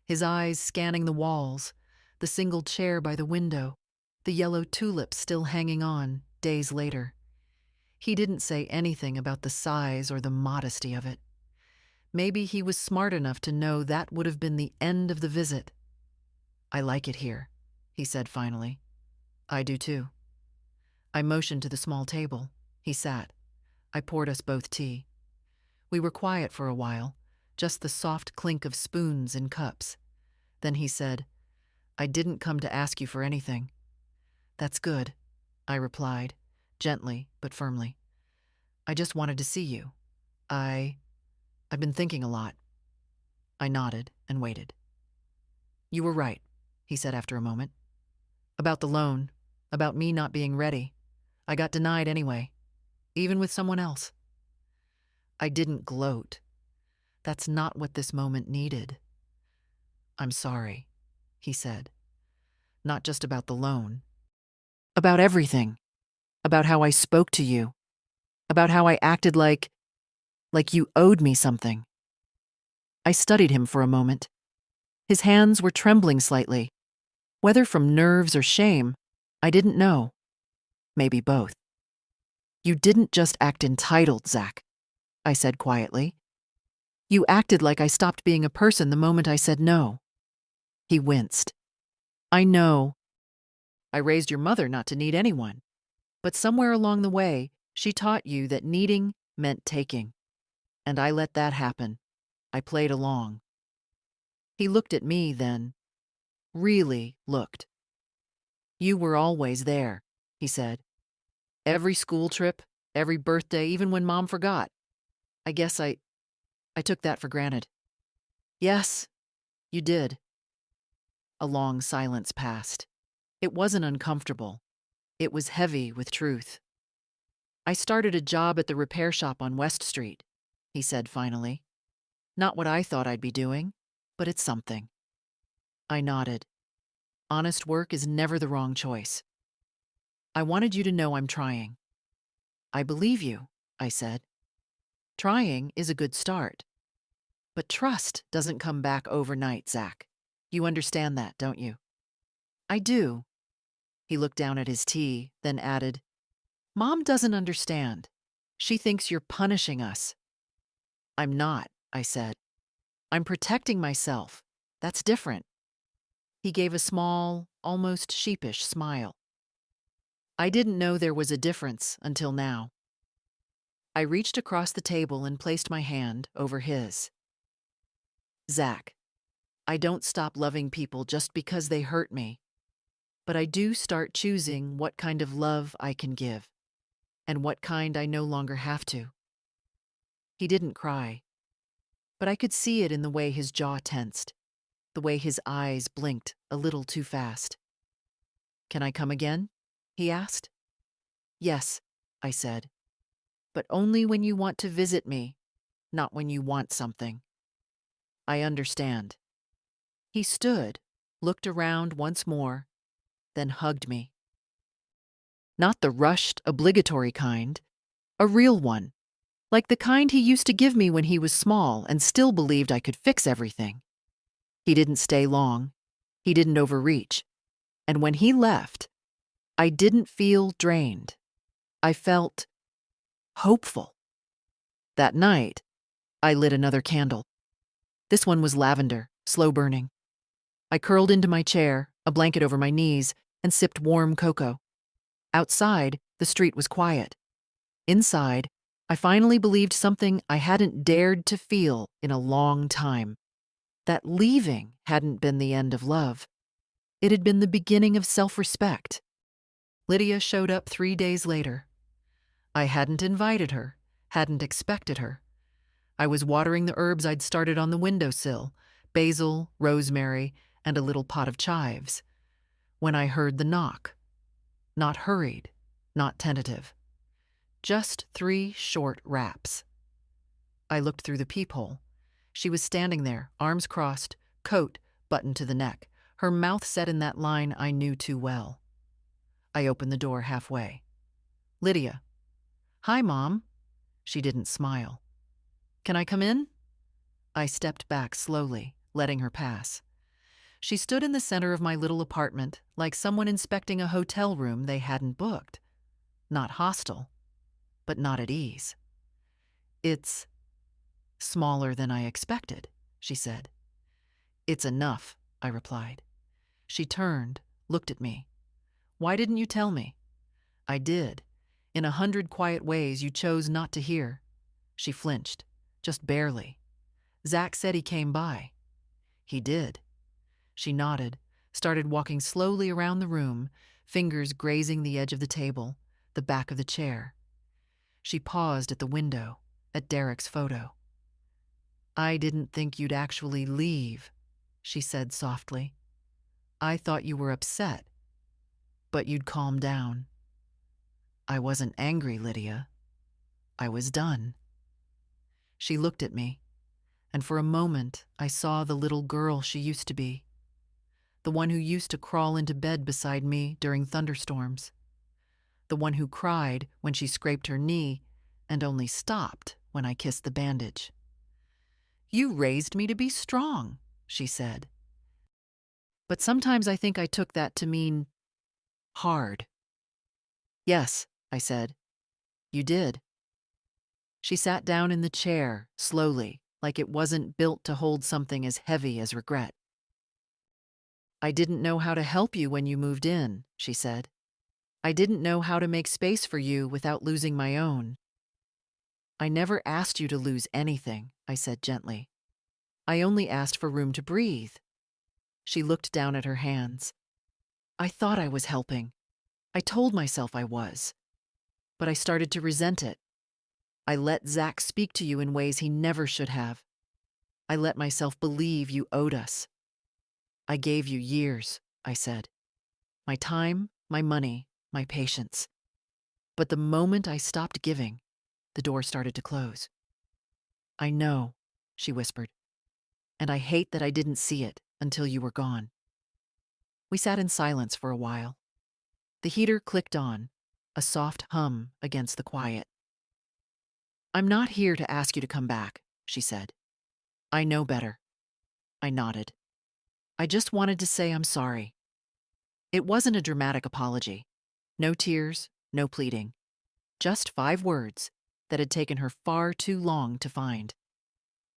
Speaker 1: his eyes scanning the walls, the single chair by the window, the yellow tulips still hanging on, days later. He didn't say anything about the size or the modesty of it. Maybe he was smart enough to know that would have been the end of the visit. "I like it here," he said finally. "I do too." I motioned to the small table. He sat. I poured us both tea. We were quiet for a while, just the soft clink of spoons in cups. Then he said, "I didn't come to ask you for anything." "That's good," I replied, gently but firmly. "I just wanted to see you. I've been thinking a lot." I nodded and waited. "You were right," he said after a moment. "About the loan, about me not being ready. I got denied anyway, even with someone else." I didn't gloat. That's not what this moment needed. "I'm sorry," he said. "Not just about the loan. About everything. About how I spoke to you. About how I acted like you owed me something." I studied him for a moment. His hands were trembling slightly. Whether from nerves or shame, I didn't know. Maybe both. "You didn't just act entitled, Zach," I said quietly. "You acted like I stopped being a person the moment I said no." He winced. "I know. I raised your mother not to need anyone. But somewhere along the way, she taught you that needing meant taking. And I let that happen. I played along." He looked at me then. Really looked. "You were always there," he said. "Every school trip, every birthday, even when Mom forgot. I guess I took that for granted." "Yes, you did." A long silence passed. It wasn't uncomfortable. It was heavy with truth. "I started a job at the repair shop on West Street," he said finally. "Not what I thought I'd be doing, but it's something." I nodded. Honest work is never the wrong choice. "I wanted you to know I'm trying." "I believe you," I said. "Trying is a good start. But trust doesn't come back overnight, Zach. You understand that, don't you?" "I do." He looked down at his tea, then added, "Mom doesn't understand. She thinks you're punishing us." "I'm not," I said. "I'm protecting myself. That's different." He gave a small, almost sheepish smile. I didn't know there was a difference until now. I reached across the table and placed my hand over his. "Zach, I don't stop loving people just because they hurt me. But I do start choosing what kind of love I can give, and what kind I no longer have to." He didn't cry, but I could see it in the way his jaw tensed, the way his eyes blinked a little too fast. Can I come again? He asked. Yes, I said, but only when you want to visit me, not when you want something. I understand. He stood, looked around once more, then hugged me. Not the rushed, obligatory kind, a real one, like the kind he used to give me when he was small and still believed I could fix everything. He didn't stay long. He didn't overreach. And when he left, I didn't feel drained. I felt hopeful. That night, I lit another candle. This one was lavender, slow burning. I curled into my chair, a blanket over my knees, and sipped warm cocoa. Outside, the street was quiet. Inside, I finally believed something I hadn't dared to feel in a long time. That leaving hadn't been the end of love. It had been the beginning of self-respect. Lydia showed up 3 days later. I hadn't invited her, hadn't expected her. I was watering the herbs I'd started on the windowsill, basil, rosemary, and a little pot of chives, when I heard the knock. Not hurried, not tentative. Just 3 short raps. I looked through the peephole. She was standing there, arms crossed, coat buttoned to the neck, her mouth set in that line I knew too well. I opened the door halfway. Lydia. Hi, Mom. She didn't smile. Can I come in? I stepped back slowly, letting her pass. She stood in the center of my little apartment, like someone inspecting a hotel room they hadn't booked. Not hostile, but not at ease. It's smaller than I expected, she said. It's enough, I replied. She turned, looked at me. Why didn't you tell me? I did. In 100 quiet ways you chose not to hear. She flinched, just barely. Zach said he came by. He did. She nodded, started walking slowly around the room, fingers grazing the edge of the table, the back of the chair. She paused at the window, at Derek's photo. I didn't think you'd actually leave, she said softly. I thought you were upset, but you'd calm down. I wasn't angry, Lydia. I was done. She looked at me, and for a moment I saw the little girl she used to be, the one who used to crawl into bed beside me during thunderstorms, the one who cried when she scraped her knee and only stopped when I kissed the bandage. You raised me to be strong, she said. But sometimes I think I took that to mean hard. Yes, I said. You did. She sat down in the chair, slowly, like it wasn't built to hold something as heavy as regret. I didn't know how to help you when you moved in, she said. I didn't know how to make space for you without losing my own. I never asked you to lose anything, I said gently. I only asked for room to breathe. She looked down at her hands. I thought I was helping. I told myself I was. But I started to resent it. I let Zach speak to you in ways he never should have. I let myself believe you owed us. I gave you years, I said. My time, my money, my patience. But the moment I stopped giving, the door started to close. I know, she whispered, and I hate that I didn't see it until you were gone. We sat in silence for a while. The heater clicked on, a soft hum against the quiet. I'm not here to ask you to come back, she said. I know better. I nodded. I just wanted to say I'm sorry. It wasn't a dramatic apology. No tears, no pleading. Just 5 words that had taken her far too long to find.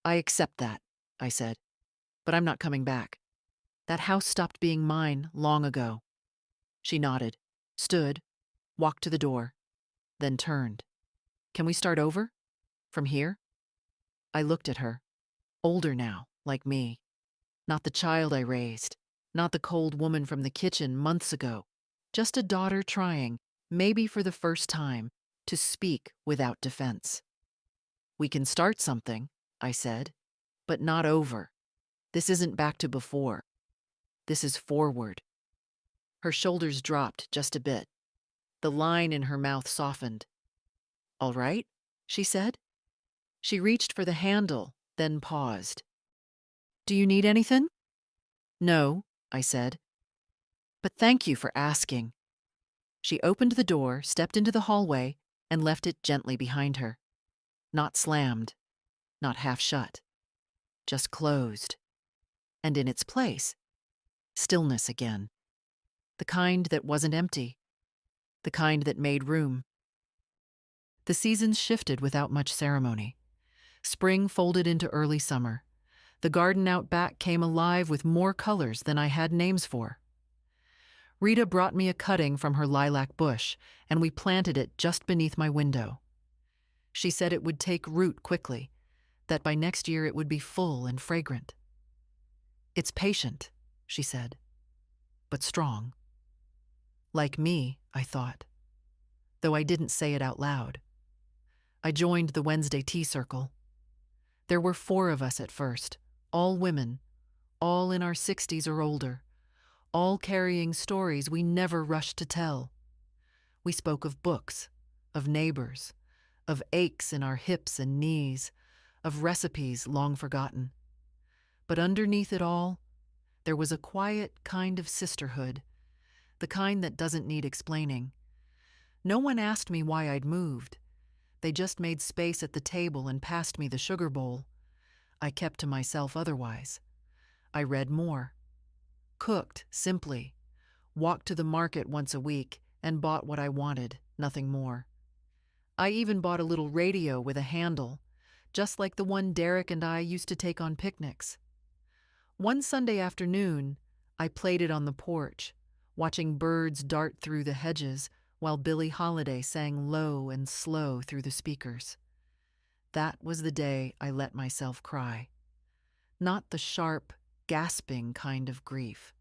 Speaker 1: I accept that, I said, but I'm not coming back. That house stopped being mine long ago. She nodded, stood, walked to the door, then turned. Can we start over? From here? I looked at her, older now, like me. Not the child I raised, not the cold woman from the kitchen months ago. Just a daughter trying, maybe for the first time, to speak without defense. We can start something, I said, but not over. This isn't back to before. This is forward. Her shoulders dropped just a bit. The line in her mouth softened. "All right," she said. She reached for the handle, then paused. "Do you need anything?" "No," I said. "But thank you for asking." She opened the door, stepped into the hallway, and left it gently behind her. Not slammed, not half shut, just closed. And in its place, stillness again. The kind that wasn't empty, the kind that made room. The seasons shifted without much ceremony. Spring folded into early summer. The garden out back came alive with more colors than I had names for. Rita brought me a cutting from her lilac bush, and we planted it just beneath my window. She said it would take root quickly, that by next year it would be full and fragrant. "It's patient," she said, "but strong." Like me, I thought, though I didn't say it out loud. I joined the Wednesday tea circle. There were 4 of us at first, all women, all in our 60s or older, all carrying stories we never rushed to tell. We spoke of books, of neighbors, of aches in our hips and knees, of recipes long forgotten. But underneath it all, there was a quiet kind of sisterhood, the kind that doesn't need explaining. No one asked me why I'd moved. They just made space at the table and passed me the sugar bowl. I kept to myself otherwise. I read more, cooked simply, walked to the market once a week, and bought what I wanted, nothing more. I even bought a little radio with a handle, just like the one Derek and I used to take on picnics. One Sunday afternoon, I played it on the porch, watching birds dart through the hedges while Billie Holiday sang low and slow through the speakers. That was the day I let myself cry. Not the sharp, gasping kind of grief.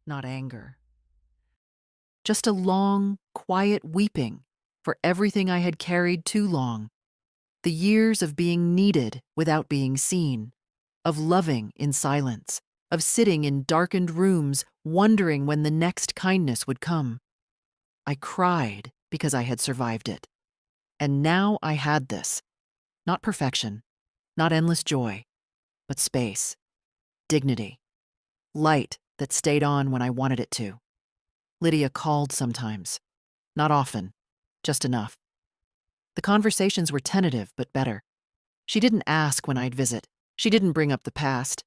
Speaker 1: Not anger. Just a long, quiet weeping for everything I had carried too long. The years of being needed without being seen, of loving in silence, of sitting in darkened rooms wondering when the next kindness would come. I cried because I had survived it. And now I had this. Not perfection, not endless joy, but space, dignity, light that stayed on when I wanted it to. Lydia called sometimes. Not often, just enough. The conversations were tentative but better. She didn't ask when I'd visit. She didn't bring up the past.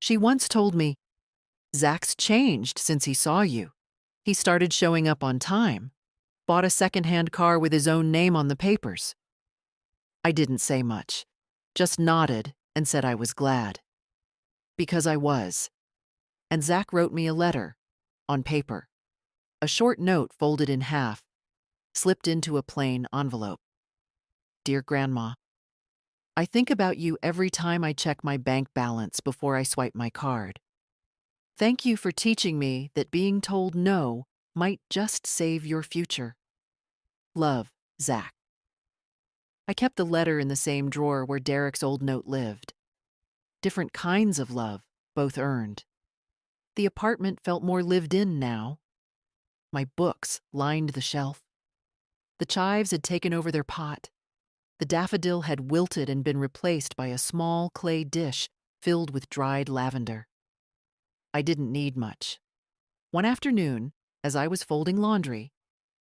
Speaker 1: She once told me, "Zach's changed since he saw you. He started showing up on time. Bought a second-hand car with his own name on the papers." I didn't say much, just nodded and said I was glad. Because I was. And Zach wrote me a letter, on paper. A short note folded in half, slipped into a plain envelope. "Dear Grandma, I think about you every time I check my bank balance before I swipe my card. Thank you for teaching me that being told no might just save your future. Love, Zach." I kept the letter in the same drawer where Derek's old note lived. Different kinds of love, both earned. The apartment felt more lived in now. My books lined the shelf. The chives had taken over their pot. The daffodil had wilted and been replaced by a small clay dish filled with dried lavender. I didn't need much. One afternoon, as I was folding laundry,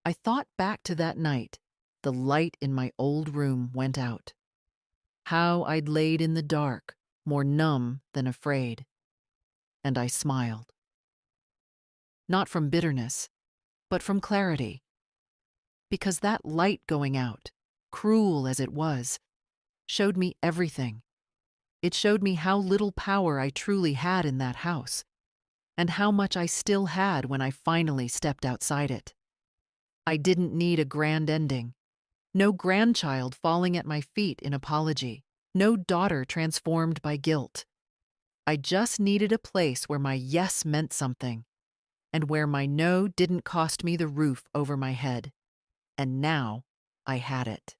Speaker 1: I thought back to that night. The light in my old room went out. How I'd laid in the dark, more numb than afraid. And I smiled. Not from bitterness, but from clarity. Because that light going out, cruel as it was, showed me everything. It showed me how little power I truly had in that house, and how much I still had when I finally stepped outside it. I didn't need a grand ending. No grandchild falling at my feet in apology. No daughter transformed by guilt. I just needed a place where my yes meant something, and where my no didn't cost me the roof over my head. And now I had it.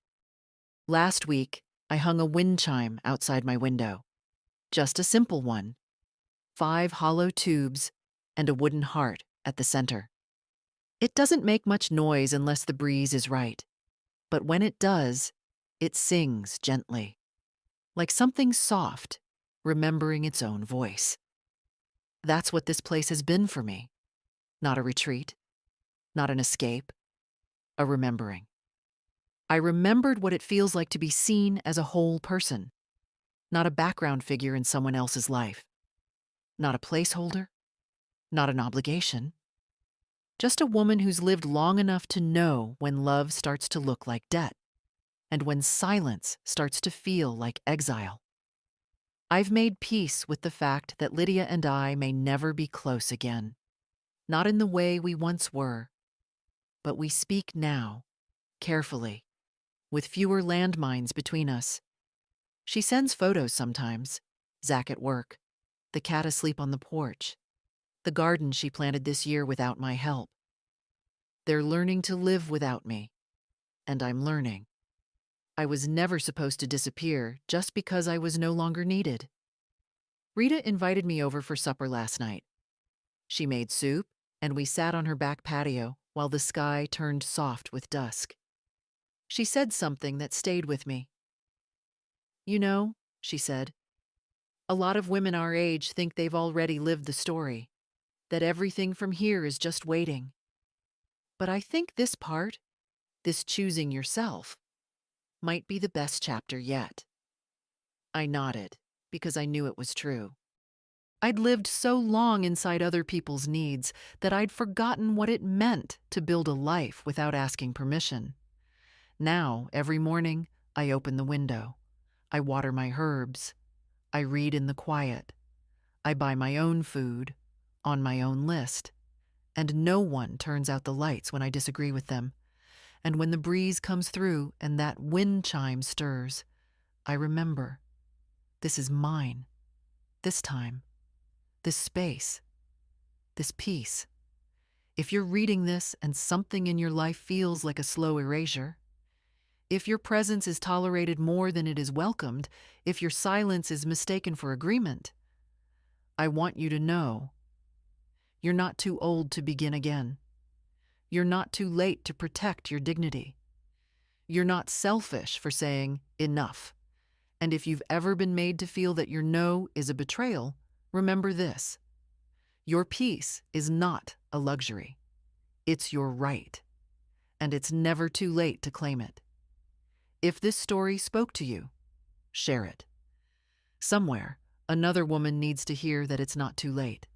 Speaker 1: Last week, I hung a wind chime outside my window. Just a simple one. 5 hollow tubes and a wooden heart at the center. It doesn't make much noise unless the breeze is right, but when it does, it sings gently, like something soft, remembering its own voice. That's what this place has been for me. Not a retreat, not an escape, a remembering. I remembered what it feels like to be seen as a whole person, not a background figure in someone else's life, not a placeholder, not an obligation, just a woman who's lived long enough to know when love starts to look like debt and when silence starts to feel like exile. I've made peace with the fact that Lydia and I may never be close again, not in the way we once were, but we speak now, carefully, with fewer landmines between us. She sends photos sometimes, Zach at work, the cat asleep on the porch, the garden she planted this year without my help. They're learning to live without me, and I'm learning. I was never supposed to disappear just because I was no longer needed. Rita invited me over for supper last night. She made soup, and we sat on her back patio while the sky turned soft with dusk. She said something that stayed with me. You know, she said, a lot of women our age think they've already lived the story, that everything from here is just waiting. But I think this part, this choosing yourself, might be the best chapter yet. I nodded, because I knew it was true. I'd lived so long inside other people's needs that I'd forgotten what it meant to build a life without asking permission. Now, every morning, I open the window. I water my herbs. I read in the quiet. I buy my own food, on my own list. And no one turns out the lights when I disagree with them. And when the breeze comes through and that wind chime stirs, I remember. This is mine. This time. This space. This peace. If you're reading this and something in your life feels like a slow erasure, if your presence is tolerated more than it is welcomed, if your silence is mistaken for agreement, I want you to know you're not too old to begin again. You're not too late to protect your dignity. You're not selfish for saying enough. And if you've ever been made to feel that your no is a betrayal, remember this. Your peace is not a luxury. It's your right. And it's never too late to claim it. If this story spoke to you, share it. Somewhere, another woman needs to hear that it's not too late.